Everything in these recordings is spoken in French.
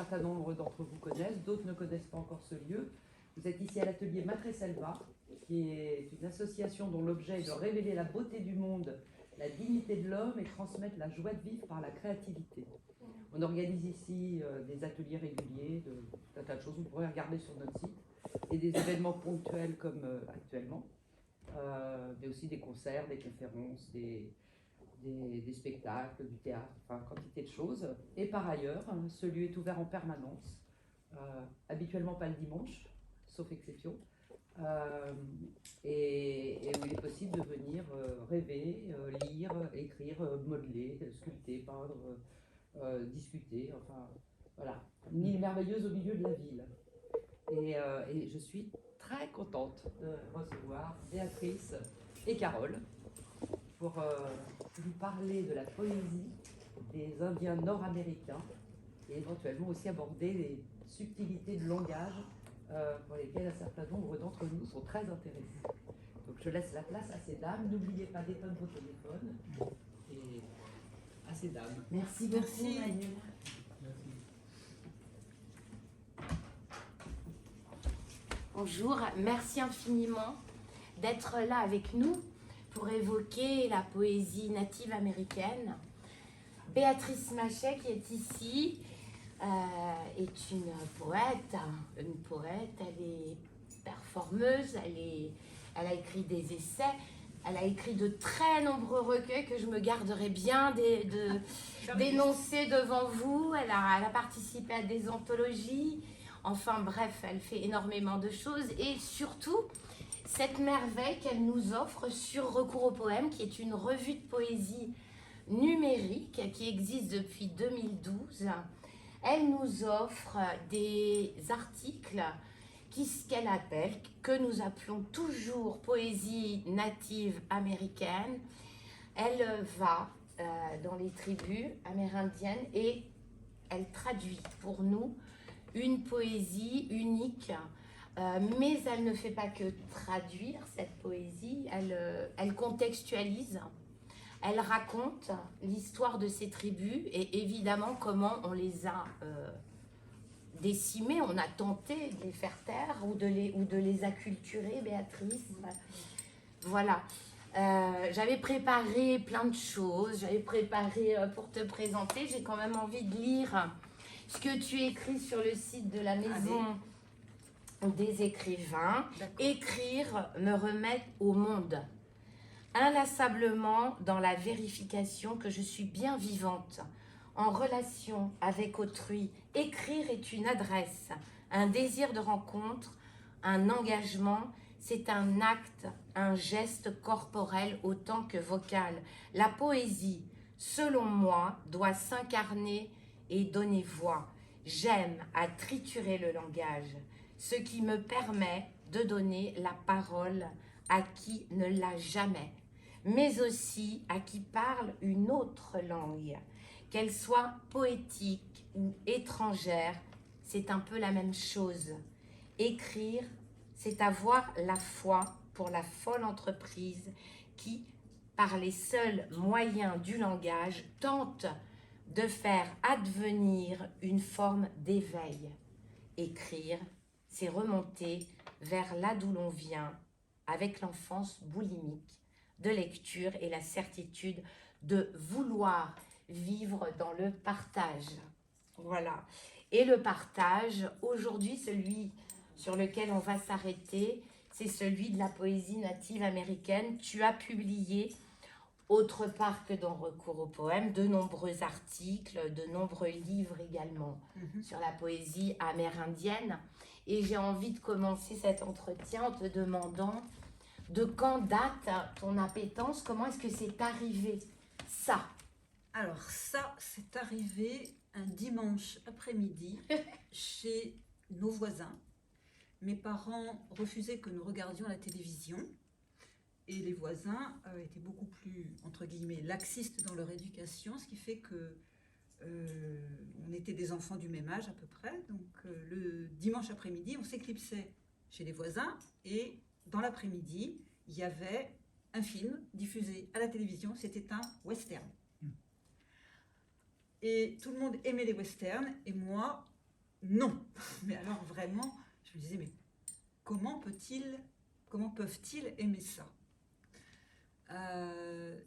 certain nombre d'entre vous connaissent, d'autres ne connaissent pas encore ce lieu. Vous êtes ici à l'atelier Matreselva, qui est une association dont l'objet est de révéler la beauté du monde, la dignité de l'homme et transmettre la joie de vivre par la créativité. On organise ici des ateliers réguliers, tout un tas de choses, vous pourrez regarder sur notre site, et des événements ponctuels comme actuellement, mais aussi des concerts, des conférences, des spectacles, du théâtre, enfin quantité de choses. Et par ailleurs, ce lieu est ouvert en permanence, habituellement pas le dimanche, sauf exception, et où il est possible de venir rêver, lire, écrire, modeler, sculpter, peindre, discuter, enfin voilà, une île merveilleuse au milieu de la ville. Et je suis très contente de recevoir Béatrice et Carole pour vous parler de la poésie des Indiens nord-américains et éventuellement aussi aborder les subtilités de langage pour lesquelles un certain nombre d'entre nous sont très intéressés. Donc je laisse la place à ces dames. N'oubliez pas d'éteindre vos téléphones. Et à ces dames. Merci beaucoup, Manuela. Bonjour, merci infiniment d'être là avec nous pour évoquer la poésie native américaine. Béatrice Machet, qui est ici, est une poète. Elle est performeuse, elle a écrit des essais, elle a écrit de très nombreux recueils que je me garderai bien d'énoncer devant vous. Elle a participé à des anthologies. Enfin bref, elle fait énormément de choses et surtout cette merveille qu'elle nous offre sur Recours au poème, qui est une revue de poésie numérique qui existe depuis 2012. Elle nous offre des articles qu'elle appelle, que nous appelons toujours poésie native américaine. Elle va dans les tribus amérindiennes et elle traduit pour nous une poésie unique, mais elle ne fait pas que traduire cette poésie, elle contextualise, elle raconte l'histoire de ces tribus et évidemment comment on les a décimées, on a tenté de les faire taire ou de les acculturer, Béatrice. Voilà. J'avais préparé plein de choses, j'avais préparé pour te présenter, j'ai quand même envie de lire ce que tu écris sur le site de la Maison des écrivains. Écrire me remet au monde. Inlassablement dans la vérification que je suis bien vivante, en relation avec autrui. Écrire est une adresse, un désir de rencontre, un engagement. C'est un acte, un geste corporel autant que vocal. La poésie, selon moi, doit s'incarner et donner voix. J'aime à triturer le langage, ce qui me permet de donner la parole à qui ne l'a jamais, mais aussi à qui parle une autre langue, qu'elle soit poétique ou étrangère, c'est un peu la même chose. Écrire, c'est avoir la foi pour la folle entreprise qui, par les seuls moyens du langage, tente de faire advenir une forme d'éveil. Écrire, c'est remonter vers là d'où l'on vient, avec l'enfance boulimique de lecture et la certitude de vouloir vivre dans le partage. Voilà. Et le partage, aujourd'hui, celui sur lequel on va s'arrêter, c'est celui de la poésie native américaine. Tu as publié, autre part que dans Recours au poème, de nombreux articles, de nombreux livres également sur la poésie amérindienne. Et j'ai envie de commencer cet entretien en te demandant de quand date ton appétence, comment est-ce que c'est arrivé ça? Alors ça, c'est arrivé un dimanche après-midi chez nos voisins. Mes parents refusaient que nous regardions la télévision. Et les voisins étaient beaucoup plus, entre guillemets, laxistes dans leur éducation, ce qui fait que on était des enfants du même âge à peu près. Donc le dimanche après-midi, on s'éclipsait chez les voisins et dans l'après-midi, il y avait un film diffusé à la télévision, c'était un western. Et tout le monde aimait les westerns et moi, non. Mais alors vraiment, je me disais, mais comment peuvent-ils aimer ça?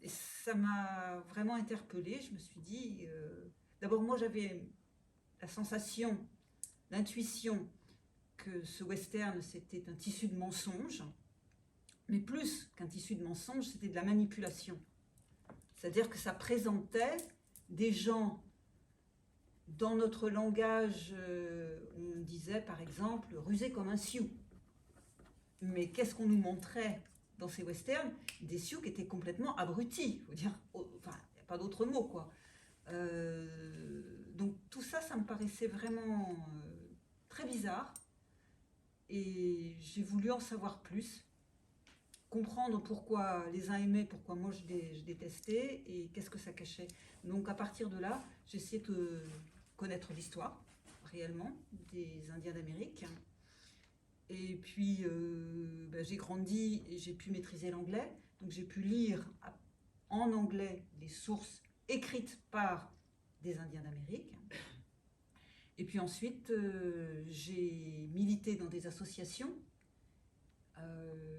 Et ça m'a vraiment interpellée. Je me suis dit, d'abord moi j'avais la sensation, l'intuition que ce western c'était un tissu de mensonges, mais plus qu'un tissu de mensonges, c'était de la manipulation. C'est-à-dire que ça présentait des gens, dans notre langage, on disait par exemple rusés comme un sioux. Mais qu'est-ce qu'on nous montrait dans ces westerns? Des sioux qui étaient complètement abrutis, faut dire, enfin, il n'y a pas d'autre mot, quoi. Donc tout ça, ça me paraissait vraiment très bizarre. Et j'ai voulu en savoir plus, comprendre pourquoi les uns aimaient, pourquoi moi je détestais, et qu'est-ce que ça cachait. Donc à partir de là, j'ai essayé de connaître l'histoire, réellement, des Indiens d'Amérique. Et puis, j'ai grandi et j'ai pu maîtriser l'anglais. Donc, j'ai pu lire en anglais les sources écrites par des Indiens d'Amérique. Et puis ensuite, j'ai milité dans des associations.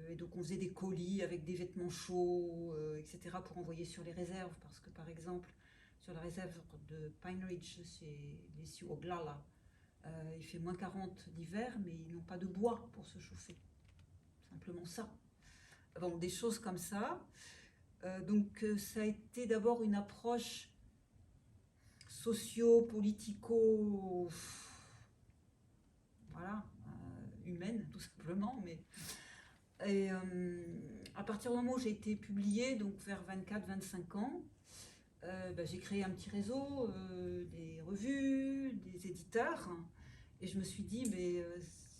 Et donc, on faisait des colis avec des vêtements chauds, etc. pour envoyer sur les réserves. Parce que, par exemple, sur la réserve de Pine Ridge, c'est les Sioux Oglala. Il fait moins 40 l'hiver, mais ils n'ont pas de bois pour se chauffer. Simplement ça. Bon, des choses comme ça. Donc ça a été d'abord une approche socio-politico, voilà, humaine tout simplement. Et à partir du moment où j'ai été publiée, donc vers 24-25 ans, j'ai créé un petit réseau, des revues, des éditeurs, et je me suis dit, mais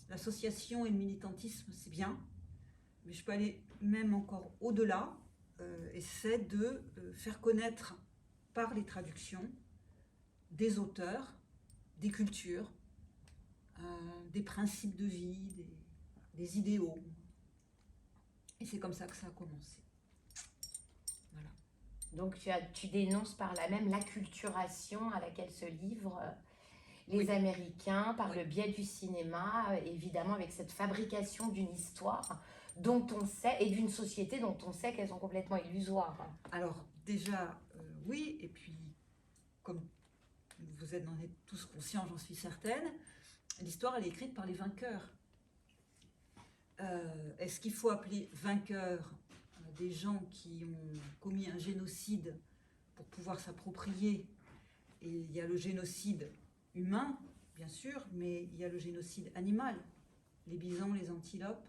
l'association et le militantisme, c'est bien, mais je peux aller même encore au-delà, et c'est de faire connaître par les traductions des auteurs, des cultures, des principes de vie, des idéaux. Et c'est comme ça que ça a commencé. Voilà. Donc tu dénonces par là même l'acculturation à laquelle se livrent les Oui. Américains par Oui. le biais du cinéma, évidemment avec cette fabrication d'une histoire dont on sait, et d'une société dont on sait qu'elles sont complètement illusoires. Alors déjà, oui, et puis comme vous en êtes tous conscients, j'en suis certaine, l'histoire elle est écrite par les vainqueurs. Est-ce qu'il faut appeler vainqueurs des gens qui ont commis un génocide pour pouvoir s'approprier? Et il y a le génocide humain, bien sûr, mais il y a le génocide animal, les bisons, les antilopes.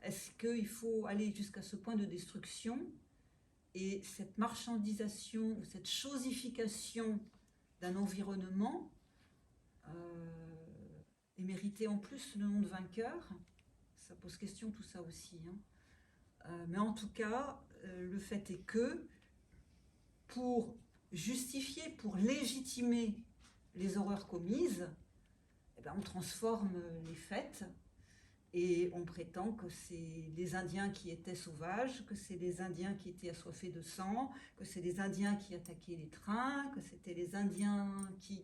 Est-ce qu'il faut aller jusqu'à ce point de destruction? Et cette marchandisation, cette chosification d'un environnement et mériter en plus le nom de vainqueur, ça pose question tout ça aussi. Mais en tout cas, le fait est que pour justifier, pour légitimer les horreurs commises, on transforme les faits et on prétend que c'est des Indiens qui étaient sauvages, que c'est des Indiens qui étaient assoiffés de sang, que c'est des Indiens qui attaquaient les trains, que c'était les Indiens qui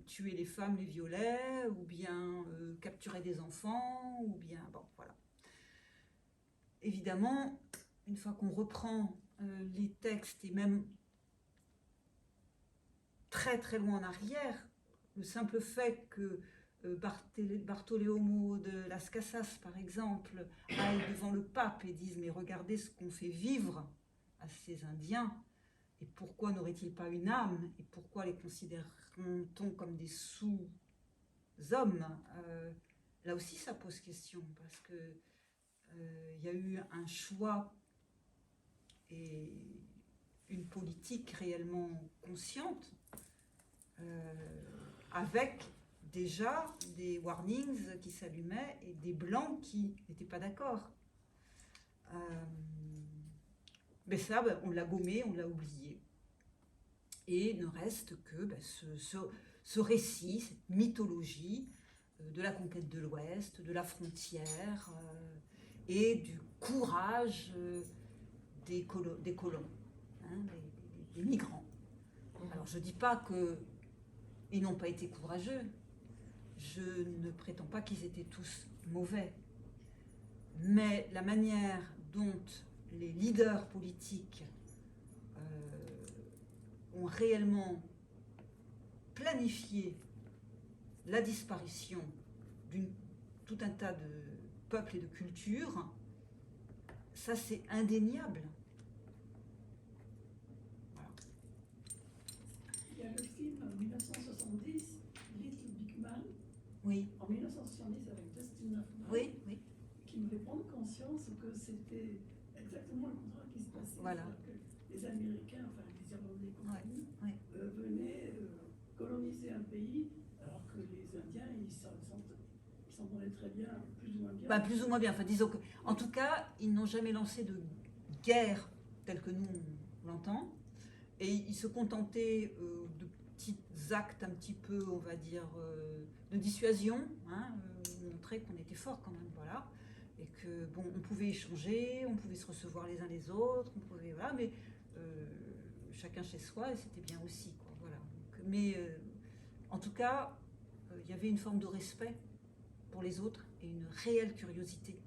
tuaient les femmes, les violaient, ou bien capturaient des enfants, ou bien... Bon, voilà. Évidemment, une fois qu'on reprend les textes, et même très très loin en arrière, le simple fait que Bartolomeo de Las Casas, par exemple, aille devant le pape et dise « Mais regardez ce qu'on fait vivre à ces Indiens, et pourquoi n'aurait-il pas une âme? Et pourquoi les considère-t-on comme des sous-hommes » Là aussi, ça pose question, parce que y a eu un choix et une politique réellement consciente, avec déjà des warnings qui s'allumaient et des blancs qui n'étaient pas d'accord. Mais ça, on l'a gommé, on l'a oublié. Et il ne reste que ce récit, cette mythologie de la conquête de l'Ouest, de la frontière et du courage des colons, hein, des migrants. Alors je ne dis pas qu'ils n'ont pas été courageux, je ne prétends pas qu'ils étaient tous mauvais, mais la manière dont les leaders politiques ont réellement planifié la disparition d'un tout un tas de peuples et de cultures, ça c'est indéniable. Voilà. Il y a le film 1970, Little Big Man, Oui, en 1970 avec Dustin Hoffman, oui, oui. qui me fait prendre conscience que c'était exactement le contraire qui se passait. Voilà. C'est-à-dire que les Américains, enfin les Irlandais et compagnie, ouais. venaient coloniser un pays, alors que les Indiens, ils s'entendaient très bien, plus ou moins bien. Bah, plus ou moins bien, enfin disons que, en tout cas, ils n'ont jamais lancé de guerre telle que nous on l'entend, et ils se contentaient de petits actes un petit peu, on va dire, de dissuasion, hein, montrer qu'on était fort quand même, voilà, et que bon, on pouvait échanger, on pouvait se recevoir les uns les autres, on pouvait, voilà, mais chacun chez soi, et c'était bien aussi, quoi, voilà. Donc, mais en tout cas, il y avait une forme de respect pour les autres et une réelle curiosité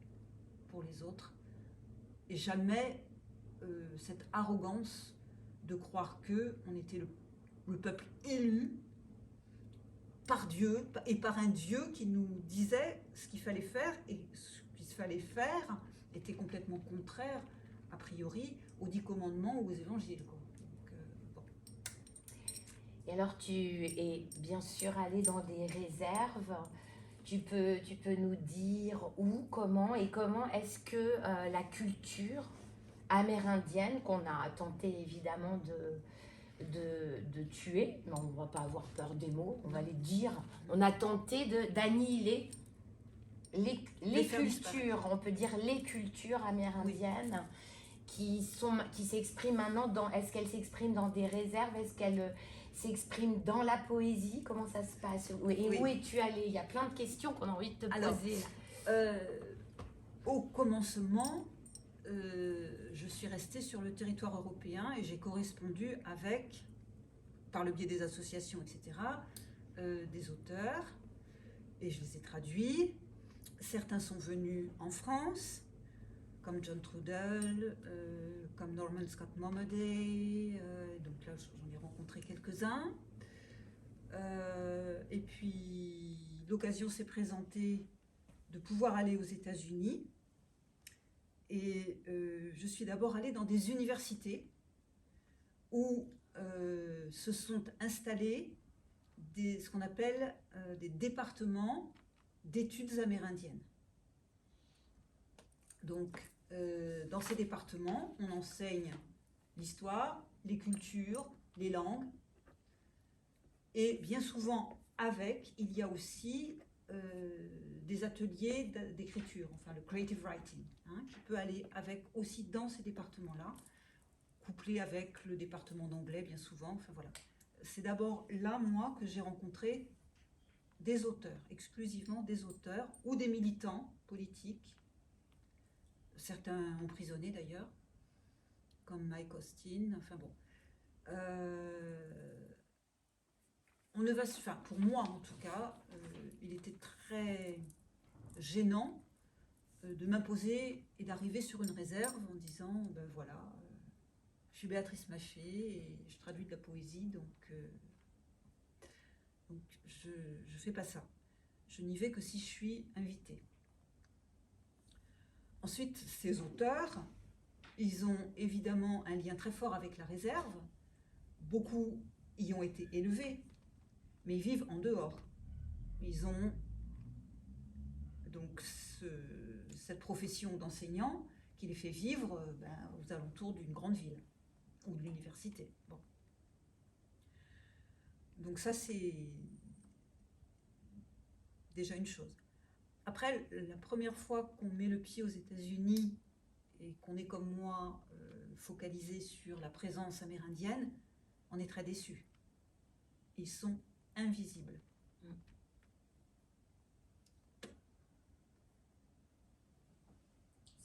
pour les autres, et jamais cette arrogance de croire que on était le peuple élu par Dieu et par un Dieu qui nous disait ce qu'il fallait faire, et ce qu'il fallait faire était complètement contraire a priori aux 10 commandements ou aux évangiles, quoi. Donc, bon. Et alors, tu es bien sûr allé dans des réserves. Tu peux nous dire où, comment et comment est-ce que la culture amérindienne, qu'on a tenté évidemment de tuer, mais on ne va pas avoir peur des mots, on va les dire, on a tenté d'annihiler les cultures, on peut dire les cultures amérindiennes, oui, qui s'expriment maintenant dans, est-ce qu'elles s'expriment dans des réserves, est-ce qu'elles s'expriment dans la poésie, comment ça se passe, et oui, où es-tu allé? Il y a plein de questions qu'on a envie de te poser. Au commencement, je suis restée sur le territoire européen et j'ai correspondu avec, par le biais des associations, etc., des auteurs, et je les ai traduits. Certains sont venus en France, comme John Trudell, comme Norman Scott Momaday, donc là j'en ai rencontré quelques-uns. Et puis l'occasion s'est présentée de pouvoir aller aux États-Unis. Et je suis d'abord allée dans des universités où se sont installés ce qu'on appelle des départements d'études amérindiennes. Donc, dans ces départements, on enseigne l'histoire, les cultures, les langues, et bien souvent il y a aussi des ateliers d'écriture, enfin le creative writing, hein, qui peut aller avec aussi dans ces départements-là, couplé avec le département d'anglais bien souvent, enfin voilà. C'est d'abord là, moi, que j'ai rencontré des auteurs, exclusivement des auteurs, ou des militants politiques, certains emprisonnés d'ailleurs, comme Mike Austin, enfin bon. On ne va, enfin pour moi en tout cas, il était très gênant de m'imposer et d'arriver sur une réserve en disant ben voilà, je suis Béatrice Maché et je traduis de la poésie, donc je ne fais pas ça. Je n'y vais que si je suis invitée. Ensuite, ces auteurs, ils ont évidemment un lien très fort avec la réserve. Beaucoup y ont été élevés, mais ils vivent en dehors. Ils ont donc cette profession d'enseignant qui les fait vivre aux alentours d'une grande ville ou de l'université. Bon. Donc ça, c'est déjà une chose. Après, la première fois qu'on met le pied aux États-Unis et qu'on est comme moi focalisé sur la présence amérindienne, on est très déçus. Ils sont invisibles.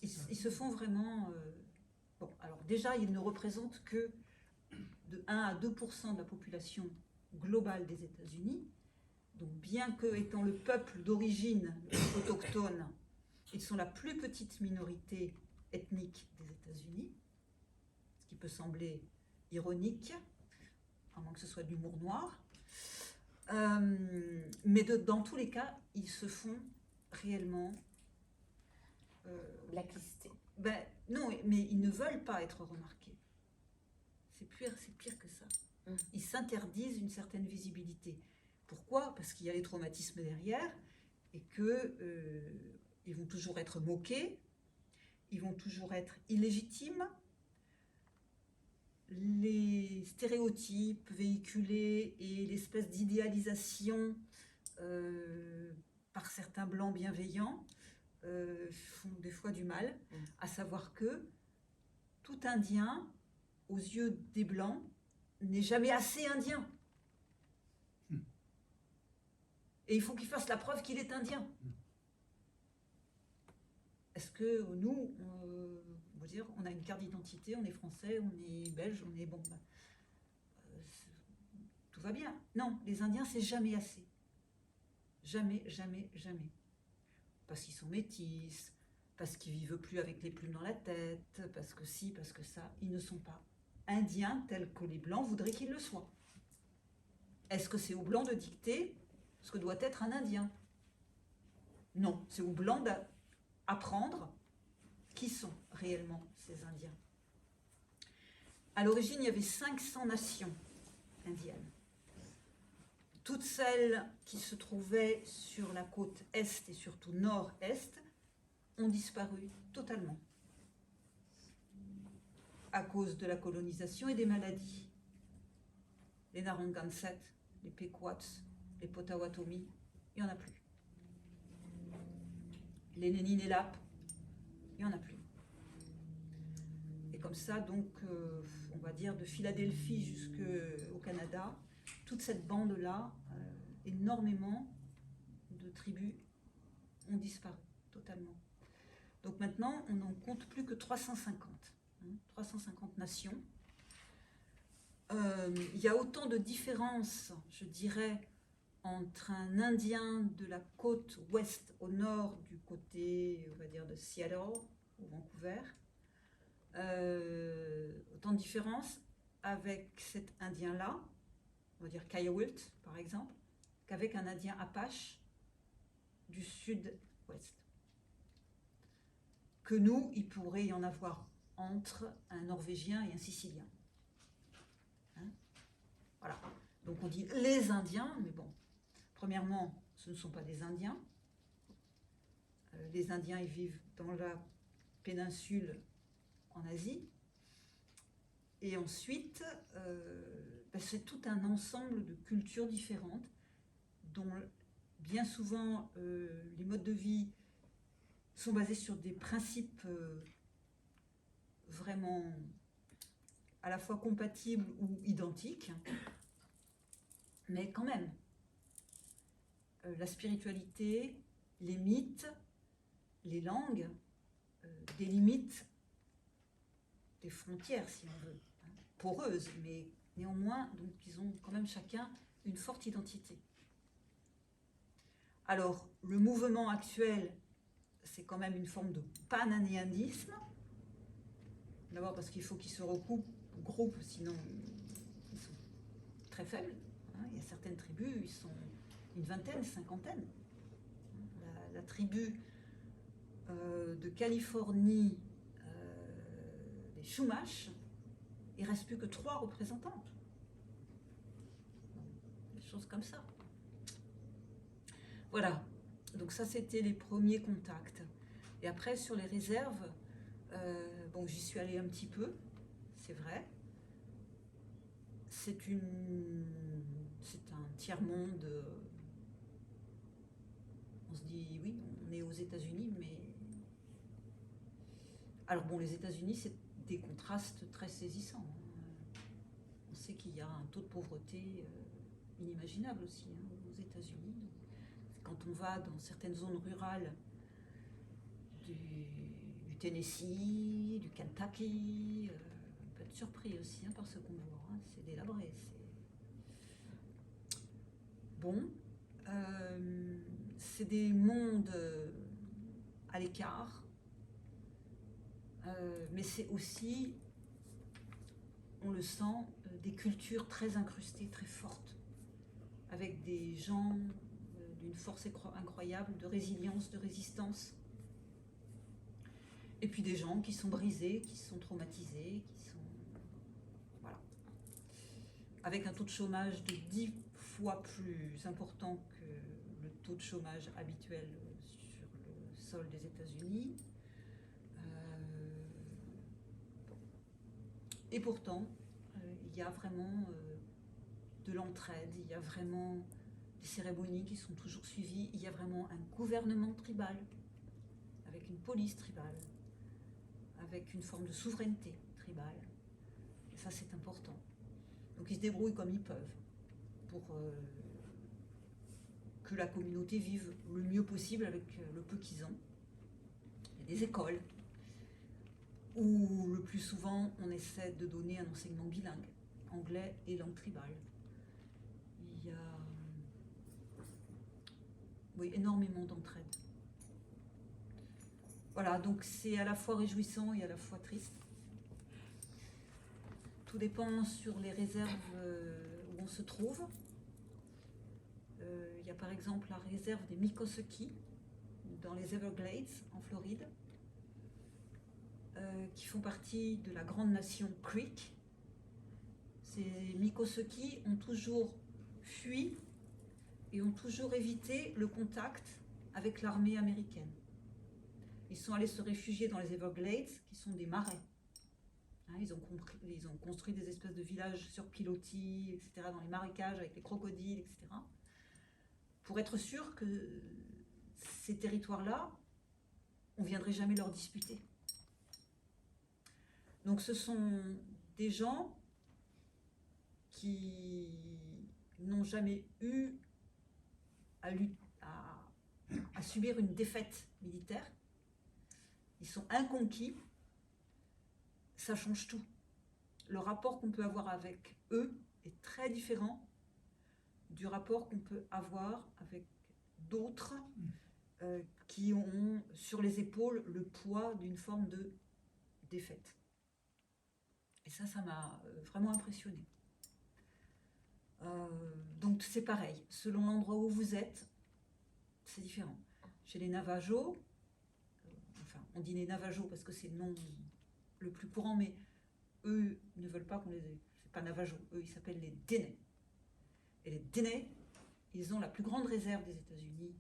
Ils se font vraiment... Bon, alors déjà, ils ne représentent que de 1 à 2% de la population globale des États-Unis. Donc bien que étant le peuple d'origine autochtone, ils sont la plus petite minorité ethnique des États-Unis, ce qui peut sembler ironique, à moins que ce soit de l'humour noir. Mais dans tous les cas, ils se font réellement Blacklisté. non, mais ils ne veulent pas être remarqués. C'est pire que ça. Ils s'interdisent une certaine visibilité. Pourquoi? Parce qu'il y a les traumatismes derrière et que ils vont toujours être moqués, ils vont toujours être illégitimes. Les stéréotypes véhiculés et l'espèce d'idéalisation par certains blancs bienveillants font des fois du mal, à savoir que tout Indien, aux yeux des Blancs, n'est jamais assez indien. Et il faut qu'il fasse la preuve qu'il est indien. Est-ce que nous, on va dire, on a une carte d'identité, on est français, on est belge, on est bon, tout va bien. Non, les Indiens, c'est jamais assez. Jamais, jamais, jamais. Parce qu'ils sont métis, parce qu'ils vivent plus avec les plumes dans la tête, parce que si, parce que ça, ils ne sont pas indiens tels que les Blancs voudraient qu'ils le soient. Est-ce que c'est aux Blancs de dicter ce que doit être un Indien? Non, c'est aux Blancs d'apprendre qui sont réellement ces Indiens. À l'origine, il y avait 500 nations indiennes. Toutes celles qui se trouvaient sur la côte est et surtout nord-est ont disparu totalement à cause de la colonisation et des maladies. Les Narragansett, les Pequots, les Potawatomi, il n'y en a plus. Les Néninélap, il n'y en a plus. Et comme ça, donc, on va dire de Philadelphie jusqu'au Canada, toute cette bande-là, énormément de tribus ont disparu totalement. Donc maintenant, on n'en compte plus que 350. 350 nations. Il y a autant de différences, je dirais, entre un Indien de la côte ouest au nord du côté, on va dire, de Seattle ou Vancouver. Autant de différences avec cet Indien-là, on va dire Kayawalt par exemple, qu'avec un Indien Apache du sud-ouest. Que nous, il pourrait y en avoir entre un Norvégien et un Sicilien. Voilà. Donc on dit les Indiens, mais bon, premièrement, ce ne sont pas des Indiens. Les Indiens, ils vivent dans la péninsule en Asie. Et ensuite, c'est tout un ensemble de cultures différentes dont bien souvent les modes de vie sont basés sur des principes vraiment à la fois compatibles ou identiques, mais quand même, la spiritualité, les mythes, les langues délimitent des frontières, si on veut, poreuses, mais néanmoins, donc ils ont quand même chacun une forte identité. Alors, le mouvement actuel, c'est quand même une forme de pan-indéanisme. D'abord parce qu'il faut qu'ils se regroupent, sinon ils sont très faibles. Il y a certaines tribus, ils sont une vingtaine, cinquantaine. La tribu de Californie, les Chumash, il ne reste plus que 3 représentantes. Des choses comme ça. Voilà. Donc ça, c'était les premiers contacts. Et après, sur les réserves, bon, j'y suis allée un petit peu, c'est vrai. C'est un tiers-monde. On se dit, oui, on est aux États-Unis, mais... Alors bon, les États-Unis, c'est des contrastes très saisissants. On sait qu'il y a un taux de pauvreté inimaginable aussi aux États-Unis. Quand on va dans certaines zones rurales du Tennessee, du Kentucky, être surpris aussi par ce qu'on voit. C'est délabré. Bon. C'est des mondes à l'écart. Mais c'est aussi, on le sent, des cultures très incrustées, très fortes, avec des gens d'une force incroyable, de résilience, de résistance. Et puis des gens qui sont brisés, qui sont traumatisés, qui sont... Voilà. Avec un taux de chômage de 10 fois plus important que le taux de chômage habituel sur le sol des États-Unis. Et pourtant, il y a vraiment de l'entraide, il y a vraiment des cérémonies qui sont toujours suivies, il y a vraiment un gouvernement tribal, avec une police tribale, avec une forme de souveraineté tribale. Et ça, c'est important. Donc ils se débrouillent comme ils peuvent pour que la communauté vive le mieux possible avec le peu qu'ils ont. Il y a des écoles où le plus souvent on essaie de donner un enseignement bilingue, anglais et langue tribale. Il y a énormément d'entraide. Voilà, donc c'est à la fois réjouissant et à la fois triste. Tout dépend sur les réserves où on se trouve. Il y a par exemple la réserve des Miccosukee dans les Everglades en Floride, qui font partie de la grande nation Creek. Ces Miccosukee ont toujours fui et ont toujours évité le contact avec l'armée américaine. Ils sont allés se réfugier dans les Everglades, qui sont des marais. Ils ont construit des espèces de villages sur pilotis, etc., dans les marécages avec les crocodiles, etc., pour être sûr que ces territoires-là, on ne viendrait jamais leur disputer. Donc ce sont des gens qui n'ont jamais eu à subir une défaite militaire. Ils sont inconquis. Ça change tout. Le rapport qu'on peut avoir avec eux est très différent du rapport qu'on peut avoir avec d'autres qui ont sur les épaules le poids d'une forme de défaite. Et ça m'a vraiment impressionnée. Donc c'est pareil, selon l'endroit où vous êtes, c'est différent. Chez les Navajos, enfin on dit les Navajos parce que c'est le nom le plus courant, mais eux ne veulent pas qu'on les... C'est pas Navajo, eux ils s'appellent les Dene. Et les Dene, ils ont la plus grande réserve des États-Unis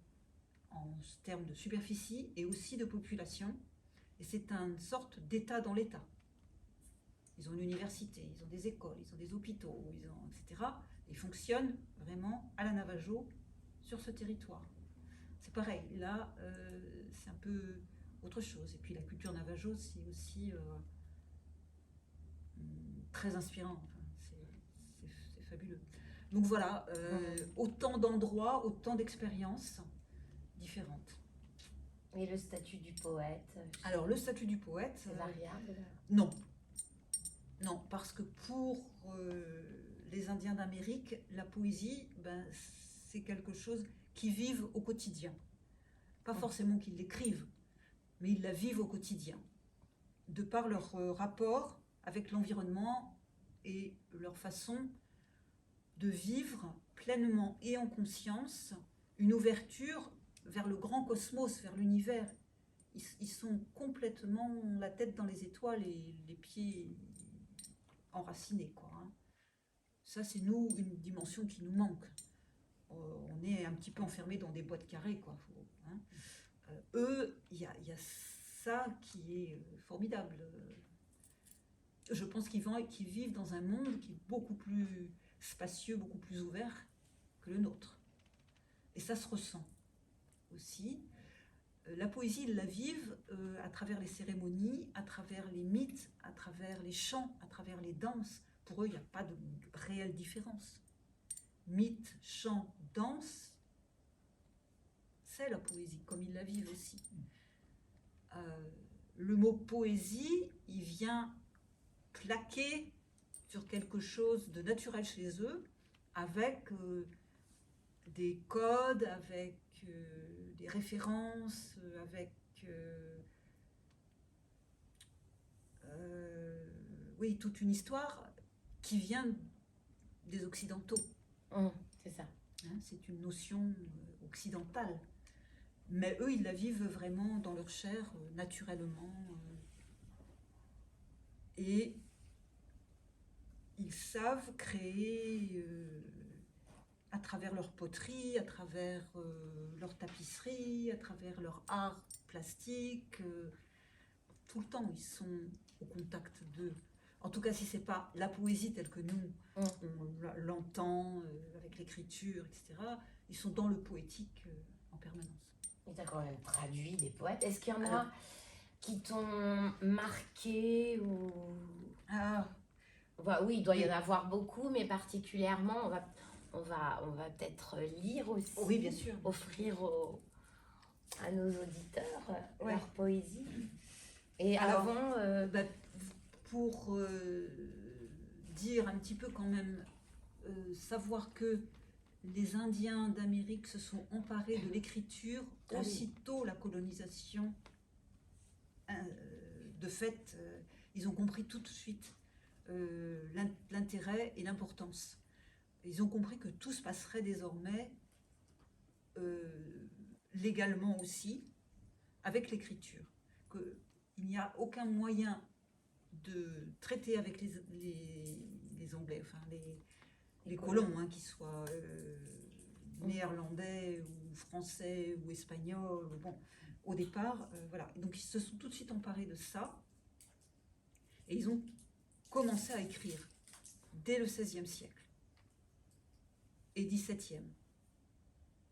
en termes de superficie et aussi de population. Et c'est une sorte d'État dans l'État. Ils ont une université, ils ont des écoles, ils ont des hôpitaux, etc. Ils fonctionnent vraiment à la Navajo sur ce territoire. C'est pareil, là, c'est un peu autre chose. Et puis la culture Navajo, c'est aussi très inspirant. Enfin, c'est fabuleux. Donc voilà, autant d'endroits, autant d'expériences différentes. Et le statut du poète? Alors, le statut du poète... C'est variable? Non. Non, parce que pour les Indiens d'Amérique, la poésie, c'est quelque chose qu'ils vivent au quotidien. Pas forcément qu'ils l'écrivent, mais ils la vivent au quotidien. De par leur rapport avec l'environnement et leur façon de vivre pleinement et en conscience une ouverture vers le grand cosmos, vers l'univers. Ils sont complètement la tête dans les étoiles et les pieds enracinés, quoi. Ça, c'est nous, une dimension qui nous manque. On est un petit peu enfermés dans des boîtes carrées, quoi. Eux, il y a ça qui est formidable. Je pense qu'ils vivent dans un monde qui est beaucoup plus spacieux, beaucoup plus ouvert que le nôtre. Et ça se ressent aussi. La poésie, ils la vivent à travers les cérémonies, à travers les mythes, à travers les chants, à travers les danses. Pour eux, il n'y a pas de réelle différence. Mythe, chant, danse, c'est la poésie, comme ils la vivent aussi. Le mot poésie, il vient plaqués sur quelque chose de naturel chez eux, avec des codes, avec des références, avec oui, toute une histoire qui vient des Occidentaux. C'est ça. Hein, c'est une notion occidentale. Mais eux, ils la vivent vraiment dans leur chair, naturellement. Et ils savent créer, à travers leur poterie, à travers leur tapisserie, à travers leur art plastique, tout le temps, ils sont au contact d'eux. En tout cas, si ce n'est pas la poésie telle que nous, on l'entend avec l'écriture, etc., ils sont dans le poétique en permanence. Et tu as quand même traduit des poètes. Est-ce qu'il y en a qui t'ont marqué ou... Oui, il doit y en avoir beaucoup, mais particulièrement, on va peut-être lire aussi. Oui, bien sûr. Offrir à nos auditeurs leur poésie. Et alors, avant... pour dire un petit peu quand même, savoir que les Indiens d'Amérique se sont emparés de l'écriture aussitôt la colonisation. De fait, ils ont compris tout de suite l'intérêt et l'importance. Ils ont compris que tout se passerait désormais légalement aussi avec l'écriture. Qu'il n'y a aucun moyen de traiter avec les Anglais, enfin les colons, hein, qu'ils soient néerlandais ou français ou espagnols, bon, au départ, voilà. Donc ils se sont tout de suite emparés de ça et ils ont commencé à écrire dès le XVIe siècle et XVIIe,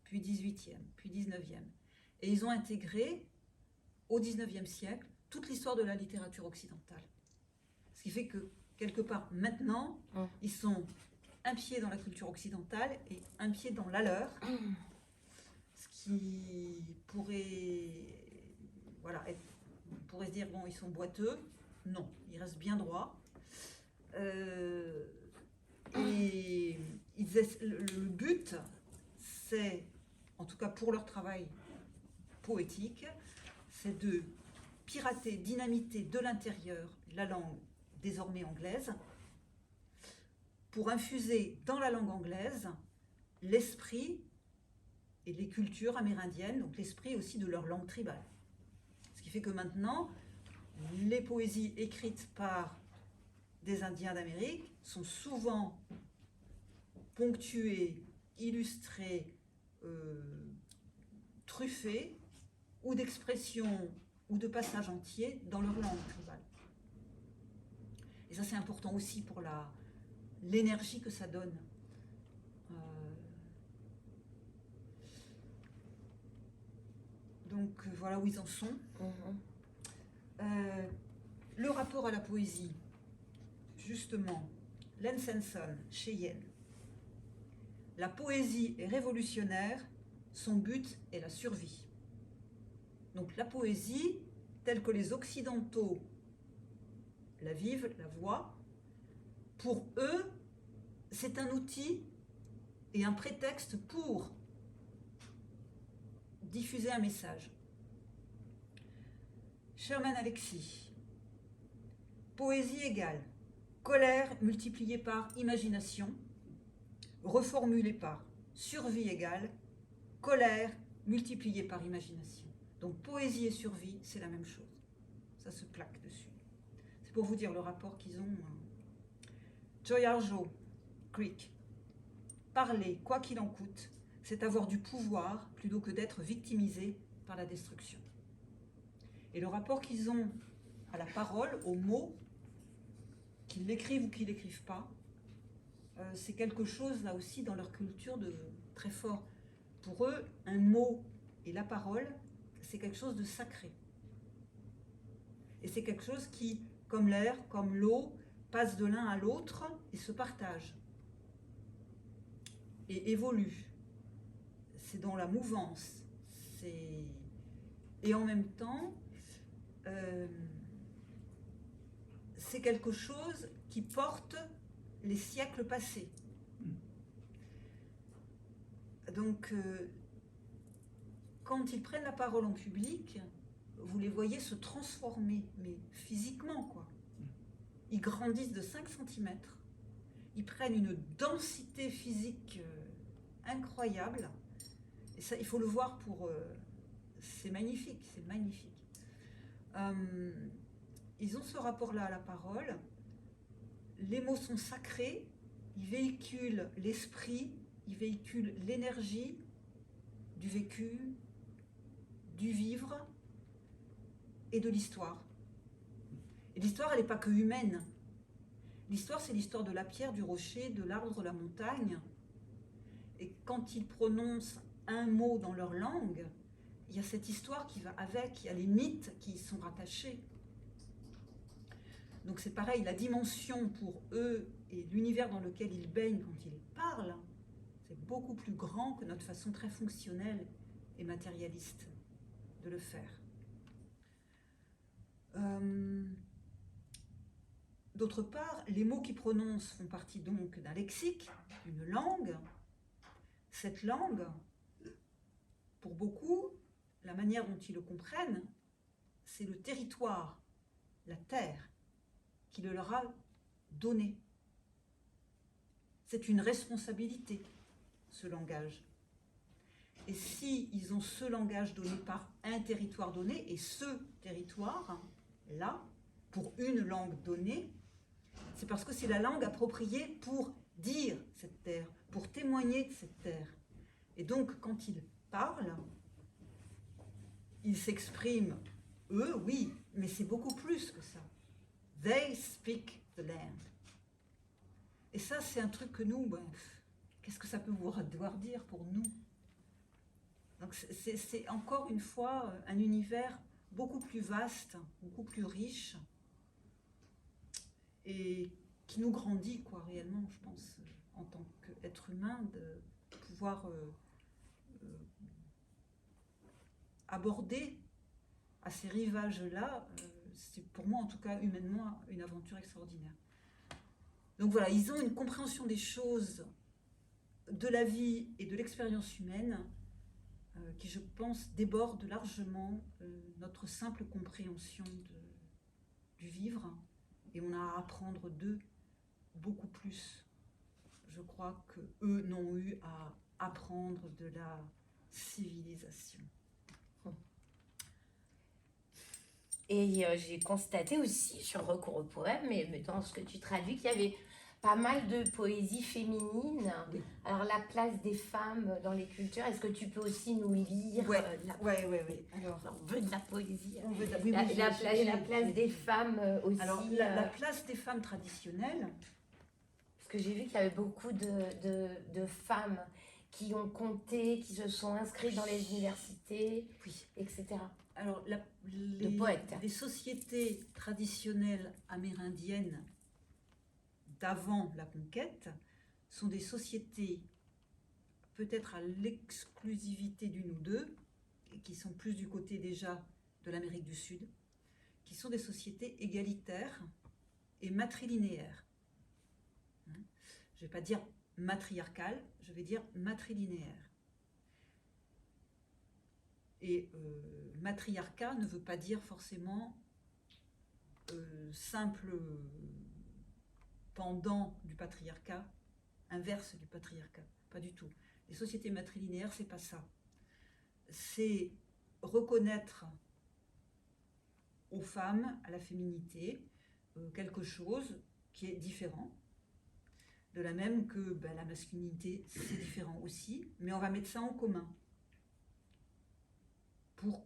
puis XVIIIe, puis XIXe. Et ils ont intégré au XIXe siècle toute l'histoire de la littérature occidentale. Ce qui fait que, quelque part, maintenant, ils sont un pied dans la culture occidentale et un pied dans la leur. Ce qui pourrait, voilà, on pourrait se dire, bon, ils sont boiteux. Non, ils restent bien droits. Et le but, c'est, en tout cas pour leur travail poétique, c'est de pirater, dynamiter de l'intérieur la langue désormais anglaise, pour infuser dans la langue anglaise l'esprit et les cultures amérindiennes, donc l'esprit aussi de leur langue tribale. Ce qui fait que maintenant, les poésies écrites par des Indiens d'Amérique sont souvent ponctuées, illustrées, truffées, ou d'expressions ou de passages entiers dans leur langue tribale. Et ça, c'est important aussi pour l'énergie que ça donne. Donc, voilà où ils en sont. Le rapport à la poésie, justement, Len Senson, chez Yale. La poésie est révolutionnaire, son but est la survie. Donc la poésie, telle que les Occidentaux la vivent, la voient, pour eux, c'est un outil et un prétexte pour diffuser un message. Sherman Alexie, poésie égale colère multipliée par imagination, reformulée par survie égale colère multipliée par imagination. Donc poésie et survie, c'est la même chose. Ça se plaque dessus. C'est pour vous dire le rapport qu'ils ont. Joy Harjo, Creek. Parler, quoi qu'il en coûte, c'est avoir du pouvoir plutôt que d'être victimisé par la destruction. Et le rapport qu'ils ont à la parole, aux mots, qu'ils l'écrivent ou qu'ils ne l'écrivent pas, c'est quelque chose là aussi dans leur culture de très fort. Pour eux, un mot et la parole, c'est quelque chose de sacré. Et c'est quelque chose qui, comme l'air, comme l'eau, passe de l'un à l'autre et se partage. Et évolue. C'est dans la mouvance. Et en même temps, c'est quelque chose qui porte les siècles passés. Donc, quand ils prennent la parole en public, vous les voyez se transformer, mais physiquement, quoi. Ils grandissent de 5 cm, ils prennent une densité physique incroyable, et ça, il faut le voir pour... c'est magnifique, c'est magnifique. Ils ont ce rapport-là à la parole, les mots sont sacrés, ils véhiculent l'esprit, ils véhiculent l'énergie du vécu, du vivre et de l'histoire. Et l'histoire, elle n'est pas que humaine. L'histoire, c'est l'histoire de la pierre, du rocher, de l'arbre, de la montagne. Et quand ils prononcent un mot dans leur langue, il y a cette histoire qui va avec, il y a les mythes qui y sont rattachés. Donc c'est pareil, la dimension pour eux et l'univers dans lequel ils baignent quand ils parlent, c'est beaucoup plus grand que notre façon très fonctionnelle et matérialiste de le faire. D'autre part, les mots qu'ils prononcent font partie donc d'un lexique, d'une langue. Cette langue, pour beaucoup, la manière dont ils le comprennent, c'est le territoire, la terre, qui le leur a donné. C'est une responsabilité, ce langage. Et si ils ont ce langage donné par un territoire donné, et ce territoire-là, pour une langue donnée, c'est parce que c'est la langue appropriée pour dire cette terre, pour témoigner de cette terre. Et donc, quand ils parlent, ils s'expriment, eux, oui, mais c'est beaucoup plus que ça. They speak the land. Et ça, c'est un truc que nous, qu'est-ce que ça peut devoir dire pour nous? Donc c'est encore une fois un univers beaucoup plus vaste, beaucoup plus riche, et qui nous grandit, quoi, réellement, je pense, en tant qu'être humain, de pouvoir aborder à ces rivages-là, c'est pour moi, en tout cas, humainement, une aventure extraordinaire. Donc voilà, ils ont une compréhension des choses, de la vie et de l'expérience humaine, qui, je pense, déborde largement notre simple compréhension du vivre. Et on a à apprendre d'eux beaucoup plus, je crois, qu'eux n'ont eu à apprendre de la civilisation. Et j'ai constaté aussi, sur Recours au poème, mais dans ce que tu traduis, qu'il y avait pas mal de poésie féminine. Oui. Alors, la place des femmes dans les cultures, est-ce que tu peux aussi nous lire Oui. Alors, on veut de la poésie. On veut La place des femmes aussi. Alors, la place des femmes traditionnelles. Parce que j'ai vu qu'il y avait beaucoup de femmes qui ont compté, qui se sont inscrites dans les universités, Oui. etc. Alors, de poètes. les sociétés traditionnelles amérindiennes d'avant la conquête sont des sociétés peut-être à l'exclusivité d'une ou deux, et qui sont plus du côté déjà de l'Amérique du Sud, qui sont des sociétés égalitaires et matrilinéaires. Je ne vais pas dire matriarcales, je vais dire matrilinéaires. Et matriarcat ne veut pas dire forcément simple pendant du patriarcat, inverse du patriarcat, pas du tout. Les sociétés matrilinéaires, c'est pas ça. C'est reconnaître aux femmes, à la féminité, quelque chose qui est différent. De la même que la masculinité, c'est différent aussi, mais on va mettre ça en commun pour